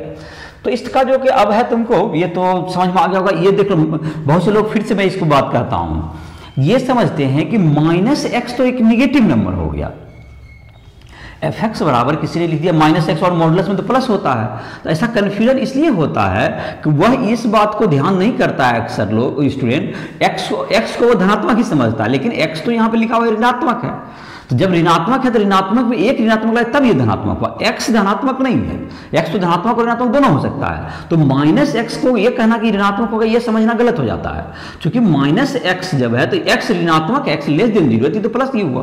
तो इसका जो कि अब है तुमको ये तो समझ में आ गया होगा। ये देखो बहुत से लोग फिर से मैं इसको बात कहता हूँ, ये समझते हैं कि -x तो एक निगेटिव नंबर हो गया, f(x) बराबर किसी ने लिख दिया -x और मॉडुलस में तो प्लस होता है। तो ऐसा कन्फ्यूजन इसलिए होता है कि वह इस बात को ध्यान नहीं करता है अक्सर लोग स्टूडेंट, x को वो धनात्मक ही समझता है, लेकिन x तो यहाँ पे लिखा हुआ ऋणात्मक है। तो जब ऋणात्मक है तो ऋणात्मक में एक ऋणात्मक लगे तब ये धनात्मक हुआ, x धनात्मक नहीं है, x तो धनात्मक और ऋणात्मक दोनों हो सकता है। तो -x को ये कहना कि ऋणात्मक होगा ये समझना गलत हो जाता है, क्योंकि -x जब है तो x ऋणात्मक, x लेस देन 0 है तो प्लस ही हुआ।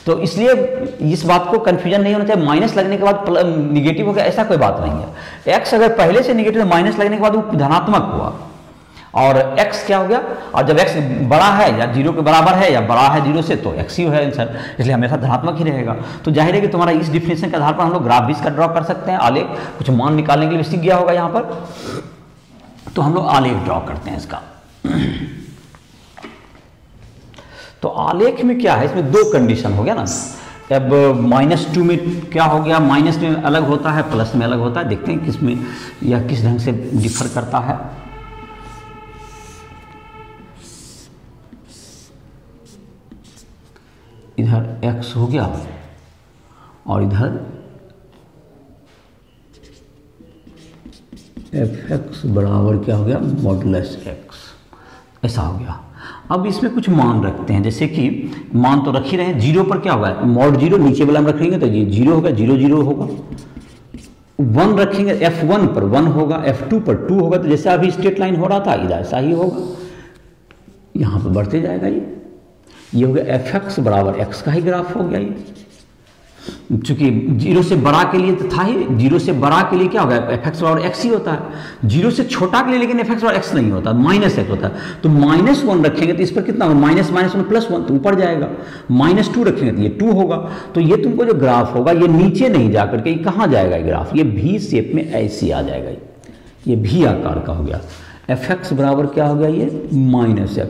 तो इसलिए इस बात को कंफ्यूजन नहीं होना चाहिए, माइनस लगने के बाद निगेटिव हो गया ऐसा कोई बात नहीं है। x अगर पहले से निगेटिव माइनस लगने के बाद वो धनात्मक हुआ, और x क्या हो गया, और जब x बड़ा है या 0 के बराबर है या बड़ा है 0 से तो x ही है आंसर, इसलिए हमेशा धनात्मक ही रहेगा। तो जाहिर है कि तुम्हारा इस डिफिनेशन के आधार पर हम लोग ग्राफ भी इसका ड्रॉ कर सकते हैं, आलेख कुछ मान निकालने के लिए सीख गया होगा यहाँ पर, तो हम लोग आलेख ड्रॉ करते हैं इसका। तो आलेख में क्या है, इसमें 2 कंडीशन हो गया ना। अब -2 में क्या हो गया, माइनस में अलग होता है, प्लस में अलग होता है, देखते हैं किसमें या किस ढंग से डिफर करता है। इधर x हो गया और इधर f(x) बराबर क्या हो गया, मॉडुलस x, ऐसा हो गया। अब इसमें कुछ मान रखते हैं, जैसे कि मान तो रख ही रहे हैं, 0 पर क्या होगा, मॉड 0 नीचे वाला हम रखेंगे तो ये 0 होगा, 0 0 होगा। 1 रखेंगे f1 पर 1 होगा, f2 पर 2 होगा। तो जैसे अभी स्ट्रेट लाइन हो रहा था इधर ऐसा ही होगा, यहाँ पर बढ़ते जाएगा। ये हो गया f(x) बराबर x का ही ग्राफ हो गया ये, चूंकि 0 से बड़ा के लिए तो था ही, 0 से बड़ा के लिए क्या होगा, f(x) बराबर x ही होता है। 0 से छोटा के लिए लेकिन f(x) बराबर x नहीं होता, -x होता है। तो -1 रखेंगे तो इस पर कितना होगा, -1 +1 तो ऊपर जाएगा। -2 रखेंगे तो ये 2 होगा। तो ये तुमको जो ग्राफ होगा ये नीचे नहीं जा करके कहाँ जाएगा ये ग्राफ, ये V शेप में ऐसे आ जाएगा, ये V आकार का हो गया। f(x) बराबर क्या हो गया, ये -x,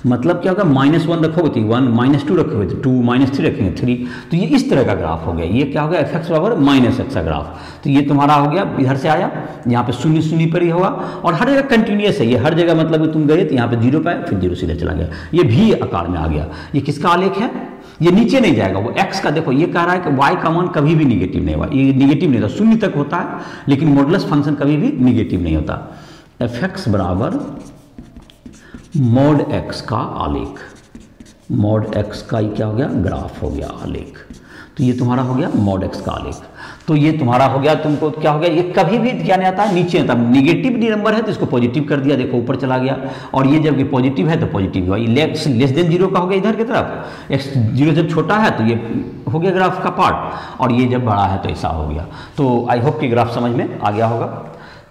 मतलब क्या होगा, -1 रखोगे तो 1, -2 रखोगे तो 2, -3 रखेंगे 3। तो ये इस तरह का ग्राफ हो गया। ये क्या हो गया, f(x) बराबर -x का ग्राफ। तो ये तुम्हारा हो गया, इधर से आया, यहाँ पे 0 0 पर ही होगा, और हर जगह कंटिन्यूस है ये, हर जगह मतलब तुम गए तो यहाँ पे 0 पे फिर 0 सीधे चला गया, ये भी आकार में आ गया। ये किसका आलेख है, ये नीचे नहीं जाएगा, वो x का देखो ये कह रहा है कि y का मान कभी भी निगेटिव नहीं हुआ, ये निगेटिव नहीं होता, 0 तक होता है, लेकिन मॉडुलस फंक्शन कभी भी निगेटिव नहीं होता। f(x) बराबर मॉड x का आलेख, मॉड x का ही क्या हो गया, ग्राफ हो गया, आलेख। तो ये तुम्हारा हो गया मॉड एक्स का आलेख। तो ये तुम्हारा हो गया, तुमको क्या हो गया, ये कभी भी क्या नहीं आता है नीचे आता है। निगेटिव नंबर है तो इसको पॉजिटिव कर दिया, देखो ऊपर चला गया, और ये जब पॉजिटिव है तो पॉजिटिव हुआ। ये एक्स लेस देन जीरो का हो गया इधर की तरफ, एक्स जीरो जब छोटा है तो ये हो गया ग्राफ का पार्ट, और ये जब बड़ा है तो ऐसा हो गया। तो आई होप कि ग्राफ समझ में आ गया होगा।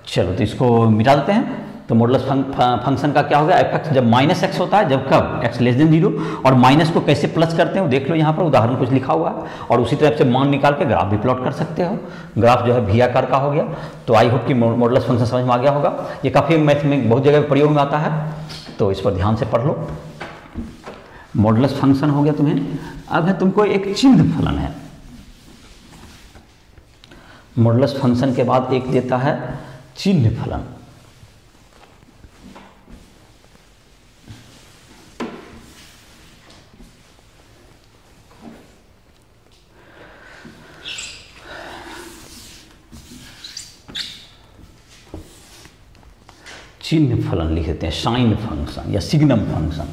चलो तो इसको मिटा देते हैं। तो मॉडुलस फंक्शन का क्या होगा, एफ एक्स जब माइनस एक्स होता है, जब कब एक्स लेस देन जीरो, और माइनस को कैसे प्लस करते हैं देख लो, यहाँ पर उदाहरण कुछ लिखा हुआ है, और उसी तरह से मान निकाल के ग्राफ भी प्लॉट कर सकते हो। ग्राफ जो है भी आकार का हो गया। तो आई होप कि मॉडुलस फंक्शन समझ में आ गया होगा। ये काफ़ी मैथ में बहुत जगह प्रयोग में आता है, तो इस पर ध्यान से पढ़ लो। मॉडुलस फंक्शन हो गया तुम्हें। अब है तुमको एक चिन्ह फलन है। मॉडुलस फंक्शन के बाद एक देता है चिन्ह फलन। चिन्ह फलन लिख देते हैं, साइन फंक्शन या सिग्नम फंक्शन।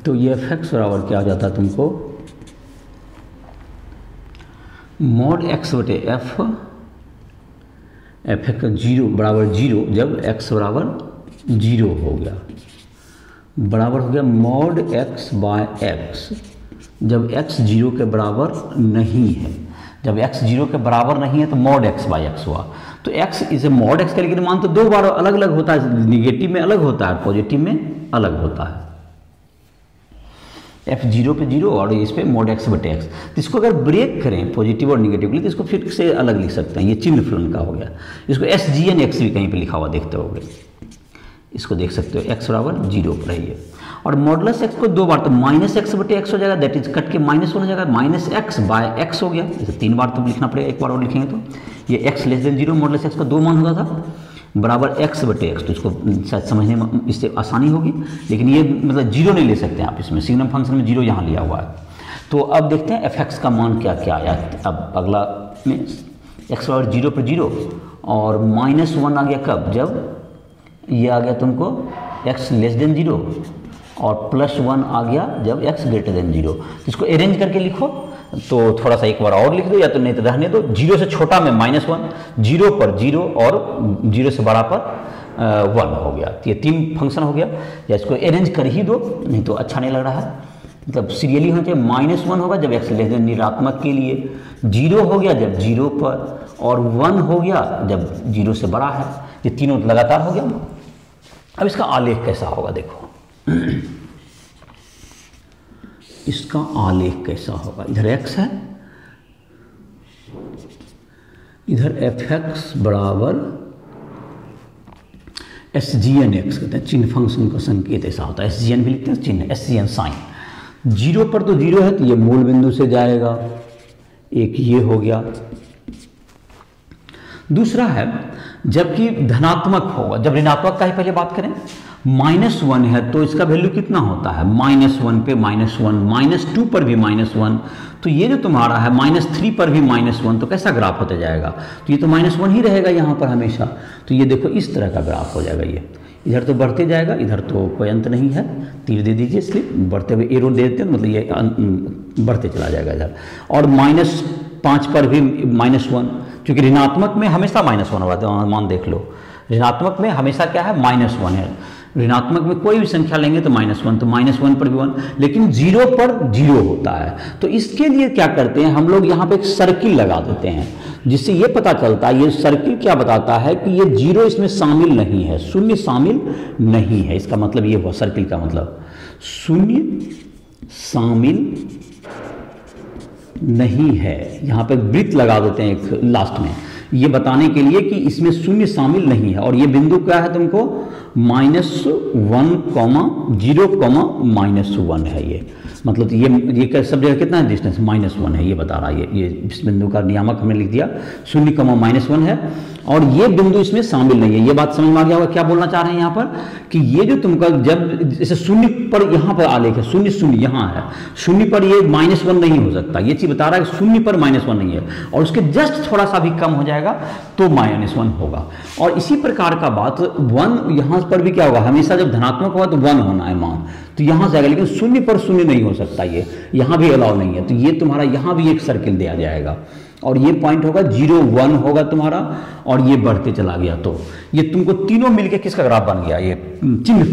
तो ये एफ एक्स बराबर क्या आ जाता है तुमको, मॉड एक्स बटे एफ, एफ एक्स जीरो बराबर जीरो जब एक्स बराबर जीरो हो गया, बराबर हो गया मॉड एक्स बाय एक्स जब एक्स जीरो के बराबर नहीं है। जब एक्स जीरो के बराबर नहीं है तो मॉड एक्स बाय एक्स हुआ। तो एक्स इसे मॉड एक्स का लेकिन मान तो दो बार अलग अलग होता है, निगेटिव में अलग होता है, पॉजिटिव में अलग होता है। एफ जीरो पे जीरो और इस पे मॉड एक्स बटे एक्स। तो इसको अगर ब्रेक करें पॉजिटिव और निगेटिव के लिए तो इसको फिर से अलग लिख सकते हैं। ये चिन्ह फलन का हो गया। इसको एस जी एन एक्स भी कहीं पे लिखा हुआ देखते होगे, इसको देख सकते हो, एक्स बराबर जीरो पर है ये। और मॉडुलस एक्स को दो बार तो माइनस एक्स बटे एक्स हो जाएगा, दैट इज कट के माइनस हो जाएगा, माइनस एक्स बाय एक्स हो गया। जैसे तीन बार तो लिखना पड़ेगा, एक बार और लिखेंगे तो ये x less than zero, modulus x का दो मान होता था, बराबर एक्स बटे एक्स। तो इसको शायद समझने में इससे आसानी होगी, लेकिन ये मतलब जीरो नहीं ले सकते आप इसमें, सिग्नम फंक्शन में जीरो यहाँ लिया हुआ है। तो अब देखते हैं एफ एक्स का मान क्या क्या आया। अब अगला में एक्स बराबर जीरो पर जीरो और माइनस वन आ गया कब, जब ये आ गया तुमको एक्स लेस देन जीरो, और प्लस वन आ गया जब एक्स ग्रेटर देन जीरो। इसको अरेंज करके लिखो, तो थोड़ा सा एक बार और लिख दो, या तो नहीं तो रहने दो। जीरो से छोटा में माइनस वन, जीरो पर जीरो और जीरो से बड़ा पर वन हो गया। तो ये तीन फंक्शन हो गया। या इसको अरेंज कर ही दो, नहीं तो अच्छा नहीं लग रहा है, मतलब सीरियली होना चाहिए। माइनस वन होगा जब एक्स लेस देन ऋणात्मक के लिए, जीरो हो गया जब जीरो पर, और वन हो गया जब जीरो से बड़ा है। ये तीनों लगातार हो गया। अब इसका आलेख कैसा होगा देखो, इसका आलेख कैसा होगा। इधर x है, इधर एफ एक्स बराबर एस जी एन एक्स कहते हैं। चिन्ह फंक्शन का संकेत ऐसा होता है, एस जी एन भी लिखते हैं चिन्ह, S G N sign. Zero पर तो जीरो है तो ये मूल बिंदु से जाएगा, एक ये हो गया। दूसरा है जबकि धनात्मक होगा, जब ऋणात्मक का ही पहले बात करें, माइनस वन है तो इसका वैल्यू कितना होता है, माइनस वन पे माइनस वन, माइनस टू पर भी माइनस वन। तो ये जो तुम्हारा है माइनस थ्री पर भी माइनस वन, तो कैसा ग्राफ होता जाएगा, तो ये तो माइनस वन ही रहेगा यहाँ पर हमेशा। तो ये देखो इस तरह का ग्राफ हो जाएगा। ये इधर तो बढ़ते जाएगा, इधर तो कोई अंत नहीं है, तीर दे दीजिए, इसलिए बढ़ते हुए एरो दे देते हैं, मतलब ये बढ़ते चला जाएगा इधर। और माइनस पाँच पर भी माइनस वन, क्योंकि ऋणात्मक में हमेशा माइनस वन होगा, मान देख लो, ऋणात्मक में हमेशा क्या है माइनस वन है। ऋणात्मक में कोई भी संख्या लेंगे तो माइनस वन, तो माइनस वन पर भी वन, लेकिन जीरो पर जीरो होता है। तो इसके लिए क्या करते हैं हम लोग, यहाँ पे एक सर्किल लगा देते हैं, जिससे ये पता चलता है, ये सर्किल क्या बताता है कि ये जीरो इसमें शामिल नहीं है, शून्य शामिल नहीं है। इसका मतलब ये हुआ सर्किल का मतलब, शून्य शामिल नहीं है। यहाँ पे वृत्त लगा देते हैं एक लास्ट में, ये बताने के लिए कि इसमें शून्य शामिल नहीं है। और ये बिंदु क्या है तुमको, minus one comma zero comma minus one है ये। मतलब ये सब जगह कितना है डिस्टेंस, -1 है, ये बता रहा है। ये इस बिंदु का नियामक हमने लिख दिया 0, -1 है, और ये बिंदु इसमें शामिल नहीं है। ये बात समझ में आ गया होगा क्या बोलना चाह रहे हैं यहाँ पर, कि ये जो तुमका जब जैसे 0 पर यहाँ पर आलेख है, 0 0 यहाँ है, 0 पर ये -1 नहीं हो सकता, ये चीज़ बता रहा है कि 0 पर -1 नहीं है, और उसके जस्ट थोड़ा सा भी कम हो जाएगा तो -1 होगा। और इसी प्रकार का बात 1 यहाँ पर भी क्या होगा, हमेशा जब धनात्मक होगा तो 1 होना है मान, तो यहाँ से आएगा, लेकिन 0 पर 0 नहीं हो सकता, ये यहाँ भी अलाउ नहीं है, तो ये तुम्हारा यहाँ भी एक सर्किल दिया जाएगा, और ये पॉइंट होगा 0 1 होगा तुम्हारा, और ये बढ़ते चला गया, तो ये तुमको तीनों मिलके किसका ग्राफ बन गया, ये चिन्ह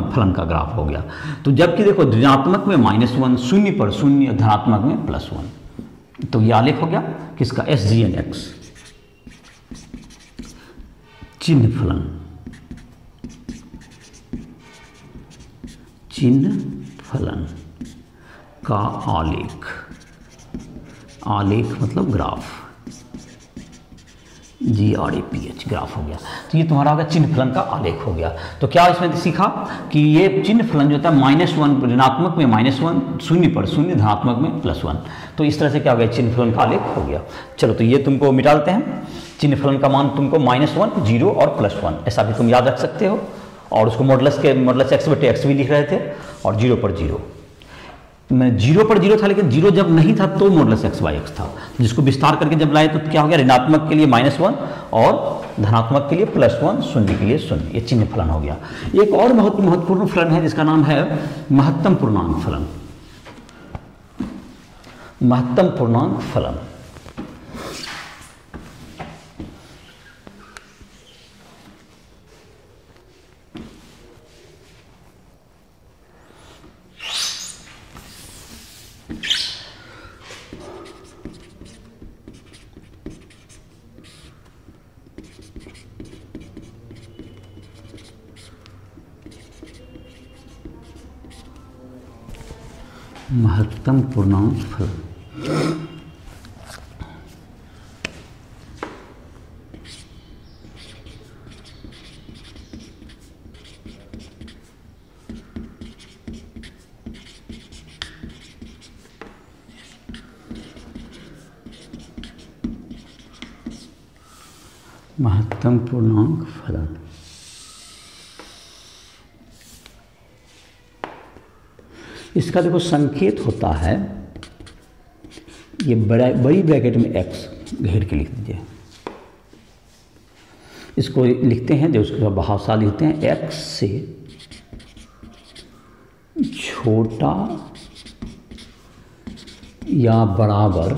फलन का ग्राफ हो गया। तो जबकि देखो ऋणात्मक में -1, 0 पर 0, धनात्मक में +1, तो ये आलेख हो गया किसका, SGNX चिन्ह फलन, चिन्ह फलन का आलेख, आलेख मतलब ग्राफ, GRAPH ग्राफ हो गया। तो ये तुम्हारा होगा चिन्ह फलन का आलेख हो गया। तो क्या इसमें सीखा कि ये चिन्ह फलन जो होता है -1 ऋणात्मक में -1, 0 पर 0, धनात्मक में +1, तो इस तरह से क्या हो गया, चिन्ह फलन का आलेख हो गया। चलो तो ये तुमको मिटा देते हैं, चिन्ह फलन का मान तुमको -1, 0 और +1 ऐसा भी तुम याद रख सकते हो, और उसको मॉडुलस x/x भी लिख रहे थे, और 0 पर 0 0 पर 0 था, लेकिन 0 जब नहीं था तो मॉडुलस x/x था, जिसको विस्तार करके जब लाए तो क्या हो गया, ऋणात्मक के लिए -1 और धनात्मक के लिए +1, 0 के लिए 0, ये चिन्ह फलन हो गया। एक और बहुत महत्वपूर्ण फलन है जिसका नाम है महत्तम पूर्णांक फलन, महत्तम पूर्णांक फलन। महत्तम पूर्णांक फलन, महत्तम पूर्णांक फलन। इसका देखो संकेत होता है, ये बड़ी ब्रैकेट में x घेर के लिख दीजिए, इसको लिखते हैं जो उसके भाषा लिखते हैं x से छोटा या बराबर,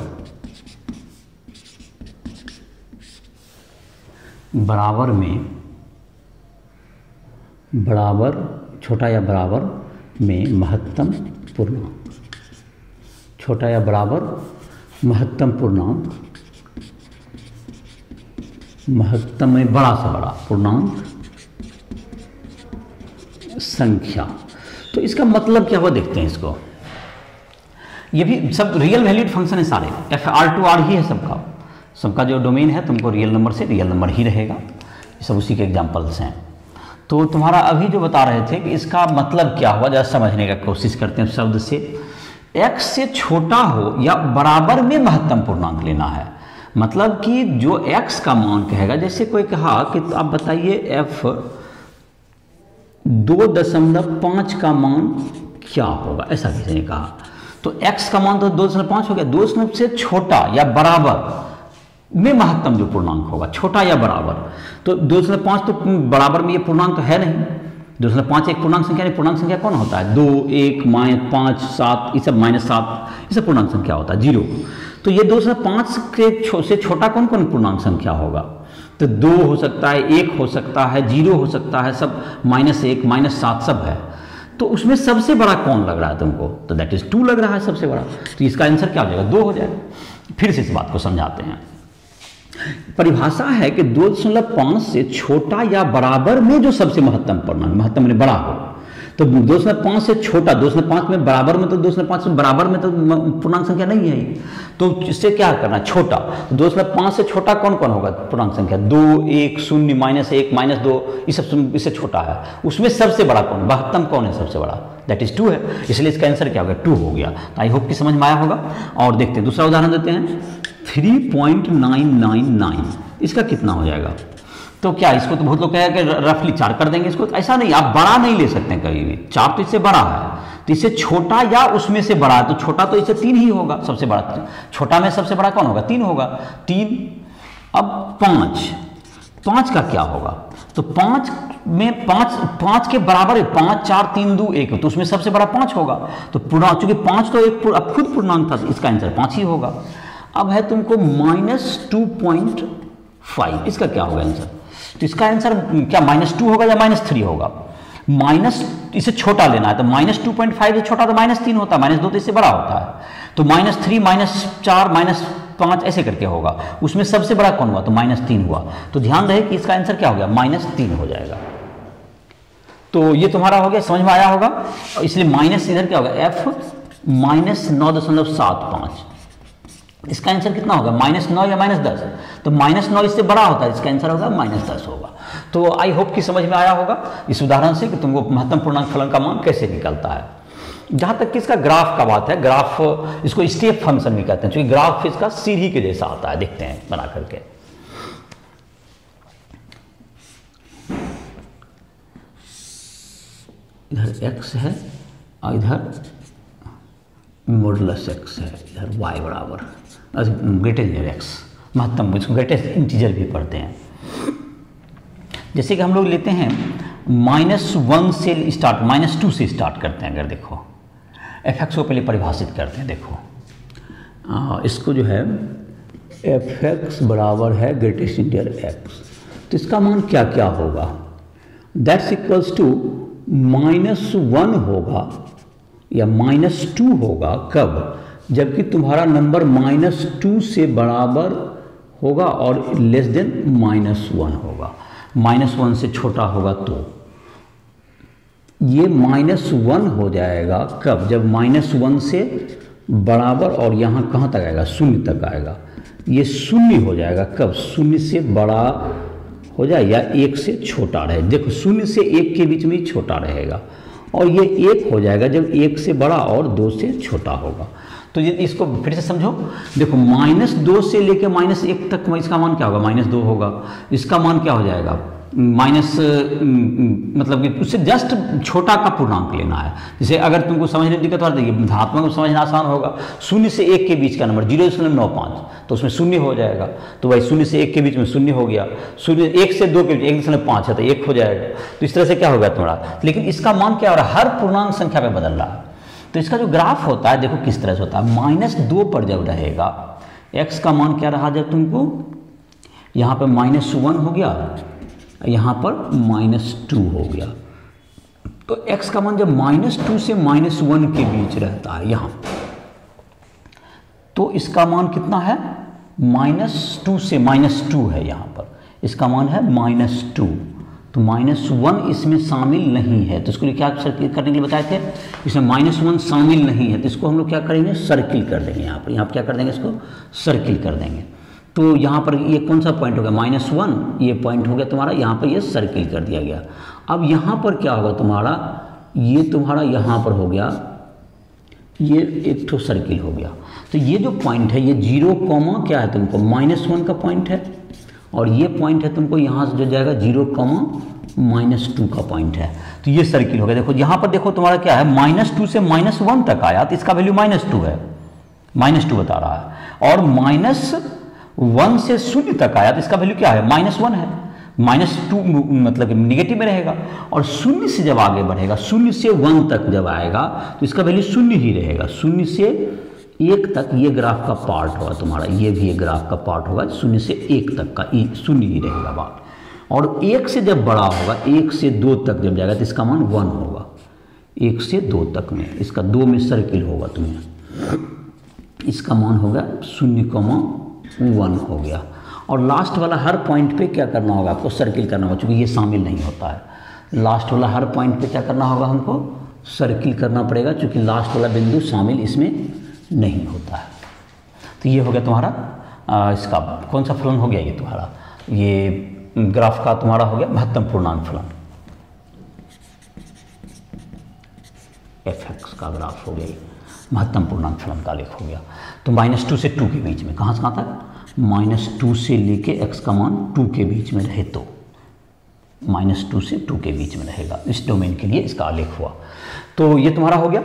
बराबर में, बराबर छोटा या बराबर में महत्तम पूर्णांक, छोटा या बराबर महत्तम पूर्णांक, महत्तम में बड़ा से बड़ा पूर्णांक संख्या। तो इसका मतलब क्या हुआ देखते हैं इसको, ये भी सब रियल वैल्यूड फंक्शन है सारे, FR2R ही है सबका, सबका जो डोमेन है तुमको रियल नंबर से रियल नंबर ही रहेगा, ये सब उसी के एग्जाम्पल्स हैं। तो तुम्हारा अभी जो बता रहे थे कि इसका मतलब क्या हुआ, जरा समझने का कोशिश करते हैं शब्द से। x से छोटा हो या बराबर में महत्तम पूर्णांक लेना है, मतलब कि जो x का मान कहेगा, जैसे कोई कहा कि तो आप बताइए f 2.5 का मान क्या होगा, ऐसा किसी ने कहा, तो x का मान तो 2.5 हो गया, 2 से छोटा या बराबर में महत्तम जो पूर्णांक होगा, छोटा या बराबर, तो 2.5 तो बराबर में ये पूर्णांक तो है नहीं, 2.5 एक पूर्णांक संख्या नहीं, पूर्णांक संख्या कौन होता है, 2, 1, -5, 7, ये सब -7, ये सब पूर्णांक संख्या होता है, 0। तो ये 2.5 के से छोटा कौन कौन पूर्णांक संख्या होगा, तो 2 हो सकता है, 1 हो सकता है, 0 हो सकता है, सब -1, -7 सब है। तो उसमें सबसे बड़ा कौन लग रहा है तुमको, तो दैट इज 2 लग रहा है सबसे बड़ा, तो इसका आंसर क्या हो जाएगा, 2 हो जाएगा। फिर से इस बात को समझाते हैं, परिभाषा है कि 2.5 से छोटा या बराबर में जो सबसे महत्तम पूर्णांक, महत्तम में बड़ा हो, तो 2.5 से छोटा, 2.5 में बराबर में, तो 2.5 से बराबर में तो पूर्णांक संख्या नहीं है ये, तो इससे क्या करना, छोटा। तो 2.5 से छोटा कौन कौन होगा पूर्णांक संख्या, 2, 1, 0, -1, -2, ये सब इससे छोटा है। उसमें सबसे बड़ा कौन, महत्तम कौन है सबसे बड़ा, दैट इज 2 है, इसलिए इसका आंसर क्या होगा, 2 हो गया। तो आई होप कि समझ में आया होगा। और देखते हैं दूसरा उदाहरण देते हैं, 3.999 इसका कितना हो जाएगा। तो क्या इसको तो बहुत लोग कहें कि रफली 4 कर देंगे इसको, तो ऐसा नहीं, आप बड़ा नहीं ले सकते कभी भी, 4 तो इससे बड़ा है, तो इससे छोटा या उसमें से बड़ा है, तो छोटा तो इससे 3 ही होगा, सबसे बड़ा, छोटा में सबसे बड़ा कौन होगा, 3 होगा, 3। अब 5 का क्या होगा, तो 5 में 5 के बराबर है, 5, 4, 3, 2, 1, तो उसमें सबसे बड़ा 5 होगा। तो चूंकि 5 तो एक खुद पूर्णांक था, तो इसका आंसर 5 ही होगा। अब है तुमको -2.5, इसका क्या होगा आंसर, तो इसका आंसर क्या -2 होगा या -3 होगा, इसे छोटा लेना है, तो -2.5 से छोटा तो -3 होता है, -2 तो इससे बड़ा होता है, तो -3, -4, -5 ऐसे करके होगा, उसमें सबसे बड़ा कौन हुआ, तो -3 हुआ। तो ध्यान रहे कि इसका आंसर क्या हो गया, -3 हो जाएगा। तो ये तुम्हारा हो गया, समझ में आया होगा, इसलिए माइनस इधर क्या होगा, f -9.75, इसका आंसर कितना होगा, -9 या -10, तो -9 इससे बड़ा होता है, इसका आंसर होगा -10 होगा। तो आई होप कि समझ में आया होगा इस उदाहरण से कि तुमको महत्तम पूर्णांक फलन का मान कैसे निकलता है। जहां तक कि इसका ग्राफ का बात है, ग्राफ इसको स्टेप फंक्शन भी कहते हैं, क्योंकि ग्राफ इसका सीढ़ी के जैसा आता है, देखते हैं बना करके। इधर x है और इधर मॉडुलस x है, इधर y बराबर ग्रेटेस्ट x, महत्तम, इसको ग्रेटेस्ट इंटीजर भी पढ़ते हैं। जैसे कि हम लोग लेते हैं -1 से स्टार्ट, -2 से स्टार्ट करते हैं। अगर देखो f(x) को पहले परिभाषित करते हैं, देखो इसको जो है f(x) बराबर है ग्रेटेस्ट इंटीजर x, तो इसका मान क्या क्या होगा, दैट्स इक्वल्स टू -1 होगा या -2 होगा, कब, जबकि तुम्हारा नंबर -2 से बराबर होगा और लेस देन -1 होगा, -1 से छोटा होगा तो ये -1 हो जाएगा कब, जब -1 से बराबर और यहाँ कहाँ तक आएगा, 0 तक आएगा, ये 0 हो जाएगा कब, 0 से बड़ा हो जाए या 1 से छोटा रहे। देखो 0 से 1 के बीच में ही छोटा रहेगा, और ये 1 हो जाएगा जब 1 से बड़ा और 2 से छोटा होगा। तो ये इसको फिर से समझो, देखो -2 से लेके -1 तक इसका मान क्या होगा, -2 होगा, इसका मान क्या हो जाएगा, मतलब कि उससे जस्ट छोटा का पूर्णांक लेना है। जैसे अगर तुमको समझने दिक्कत हो रही है, धात्मक में समझना आसान होगा, 0 से 1 के बीच का नंबर 0.95, तो उसमें 0 हो जाएगा, तो भाई 0 से 1 के बीच में 0 हो गया, 1 से 2 के बीच 1.5 है तो 1 हो जाएगा, तो इस तरह से क्या होगा तुम्हारा। लेकिन इसका मान क्या हो रहा है, हर पूर्णांक संख्या में बदल रहा है। तो इसका जो ग्राफ होता है, देखो किस तरह से होता है, -2 पर जब रहेगा, x का मान क्या रहा, जब तुमको यहाँ पर -1 हो गया, यहाँ पर -2 हो गया, तो x का मान जब -2 से -1 के बीच रहता है यहाँ, तो इसका मान कितना है, -2 से -2 है, यहाँ पर इसका मान है -2, तो -1 इसमें शामिल नहीं है, तो इसको क्या सर्किल करने के लिए बताए थे, इसमें -1 शामिल नहीं है, तो इसको हम लोग क्या करेंगे, सर्किल कर देंगे, यहाँ पर क्या कर देंगे, इसको सर्किल कर देंगे। तो यहाँ पर ये कौन सा पॉइंट हो गया, -1, ये पॉइंट हो गया तुम्हारा, यहाँ पर ये सर्किल कर दिया गया। अब यहाँ पर क्या होगा तुम्हारा, ये तुम्हारा यहाँ पर हो गया, ये एक ठो सर्किल हो गया। तो ये जो पॉइंट है, ये 0, क्या है तुमको, -1 का पॉइंट है, और ये पॉइंट है तुमको यहाँ से जो जाएगा 0, -2 का पॉइंट है, तो ये सर्किल हो गया। देखो यहाँ पर देखो तुम्हारा क्या है, -2 से -1 तक आया, तो इसका वैल्यू -2 है, -2 बता रहा है, और -1 से 0 तक आया, तो इसका वैल्यू क्या है, -1 है, -2 मतलब निगेटिव में रहेगा, और 0 से जब आगे बढ़ेगा, 0 से 1 तक जब आएगा, तो इसका वैल्यू 0 ही रहेगा, 0 से 1 तक ये ग्राफ का पार्ट होगा तुम्हारा, ये भी एक ग्राफ का पार्ट होगा, 0 से 1 तक का 0 ही रहेगा बात, और 1 से जब बड़ा होगा, 1 से 2 तक जब जाएगा, तो इसका मान 1 होगा, 1 से 2 तक में, इसका 2 में सर्किल होगा तुम्हें, इसका मान होगा 0,1 हो गया। और लास्ट वाला हर पॉइंट पे क्या करना होगा, आपको सर्किल करना होगा, क्योंकि ये शामिल नहीं होता है, लास्ट वाला हर पॉइंट पे क्या करना होगा, हमको सर्किल करना पड़ेगा, क्योंकि लास्ट वाला बिंदु शामिल इसमें नहीं होता है। तो ये हो गया तुम्हारा इसका कौन सा फलन हो गया, ये तुम्हारा ये ग्राफ का तुम्हारा हो गया महत्तम पूर्णांक फलन, fx का ग्राफ हो गया, महत्तम पूर्णांक फलन का आलेख हो गया। तो -2 से 2 के बीच में, कहाँ से कहाँ तक, -2 से लेके x का मान 2 के बीच में रहे तो -2 से 2 के बीच में रहेगा, इस डोमेन के लिए इसका आलेख हुआ। तो ये तुम्हारा हो गया।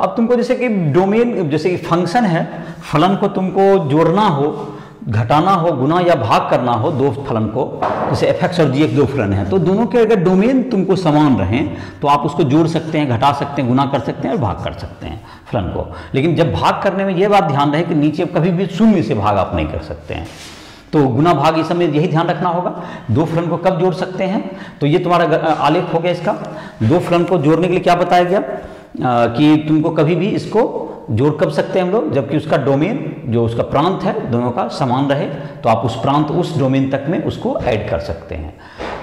अब तुमको जैसे कि डोमेन, जैसे कि फंक्शन है, फलन को तुमको जोड़ना हो, घटाना हो, गुना या भाग करना हो दो फलन को, जैसे fx और gx दो फलन हैं, तो दोनों के अगर डोमेन तुमको समान रहें तो आप उसको जोड़ सकते हैं, घटा सकते हैं, गुना कर सकते हैं और भाग कर सकते हैं फलन को। लेकिन जब भाग करने में यह बात ध्यान रहे कि नीचे कभी भी शून्य से भाग आप नहीं कर सकते हैं। तो गुना भाग इस समय यही ध्यान रखना होगा। दो फलन को कब जोड़ सकते हैं, तो ये तुम्हारा आलेख हो गया इसका। दो फलन को जोड़ने के लिए क्या बताया गया कि तुमको कभी भी इसको जोड़ कब सकते हैं हम लोग, जबकि उसका डोमेन, जो उसका प्रांत है, दोनों का समान रहे, तो आप उस प्रांत, उस डोमेन तक में उसको ऐड कर सकते हैं।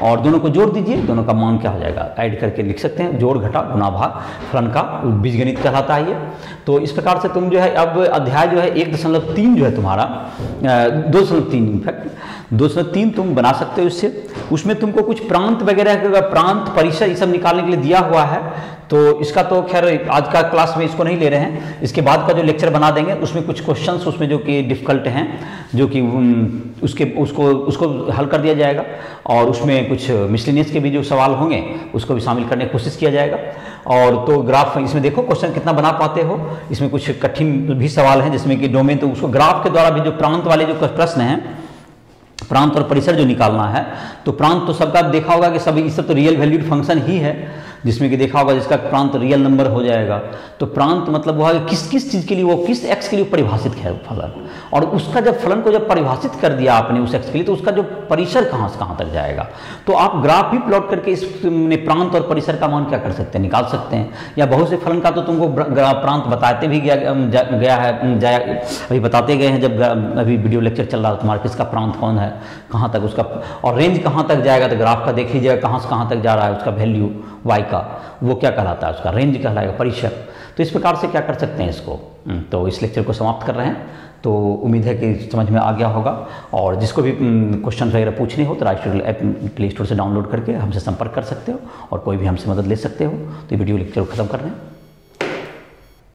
और दोनों को जोड़ दीजिए, दोनों का मान क्या हो जाएगा, ऐड करके लिख सकते हैं, जोड़ घटा गुना भाग फलन का बीजगणित कहलाता है ये। तो इस प्रकार से तुम जो है अब अध्याय जो है 1.3 जो है तुम्हारा 2.3 इनफैक्ट 2.3 तुम बना सकते हो इससे। उसमें तुमको कुछ प्रांत वगैरह, प्रांत परिसर ये सब निकालने के लिए दिया हुआ है। तो इसका तो खैर आज का क्लास में इसको नहीं ले रहे हैं, इसके बाद का जो लेक्चर बना देंगे उसमें कुछ क्वेश्चंस उसमें जो कि डिफ़िकल्ट हैं, जो कि उसको हल कर दिया जाएगा, और उसमें कुछ मिसलिनियस के भी जो सवाल होंगे उसको भी शामिल करने की कोशिश किया जाएगा। और तो ग्राफ इसमें देखो क्वेश्चन कितना बना पाते हो। इसमें कुछ कठिन भी सवाल हैं जिसमें कि डोमेन, तो उसको ग्राफ के द्वारा भी जो प्रांत वाले जो प्रश्न हैं, प्रांत और परिसर जो निकालना है, तो प्रांत तो सबका देखा होगा कि सभी इस सब तो रियल वैल्यूड फंक्शन ही है, जिसमें कि देखा होगा जिसका प्रांत रियल नंबर हो जाएगा। तो प्रांत मतलब वो है किस किस चीज़ के लिए, वो किस x के लिए परिभाषित है फलन, और उसका जब फलन को जब परिभाषित कर दिया आपने उस x के लिए, तो उसका जो परिसर कहाँ से कहाँ तक जाएगा। तो आप ग्राफ भी प्लॉट करके इस प्रांत और परिसर का मान क्या कर सकते हैं, निकाल सकते हैं। या बहुत से फलन का तो तुमको प्रांत बताते भी गया है, अभी बताते गए हैं जब अभी वीडियो लेक्चर चल रहा है तुम्हारा, किसका प्रांत कौन है, कहाँ तक उसका, और रेंज कहाँ तक जाएगा, तो ग्राफ का देख लीजिएगा कहाँ से कहाँ तक जा रहा है उसका वैल्यू y का, वो क्या कहलाता है, उसका रेंज कहलाएगा, परिसर। तो इस प्रकार से क्या कर सकते हैं इसको। तो इस लेक्चर को समाप्त कर रहे हैं। तो उम्मीद है कि समझ में आ गया होगा, और जिसको भी क्वेश्चन वगैरह पूछने हो तो right studio app play store से डाउनलोड करके हमसे संपर्क कर सकते हो, और कोई भी हमसे मदद ले सकते हो। तो ये वीडियो लेक्चर को खत्म कर रहे हैं।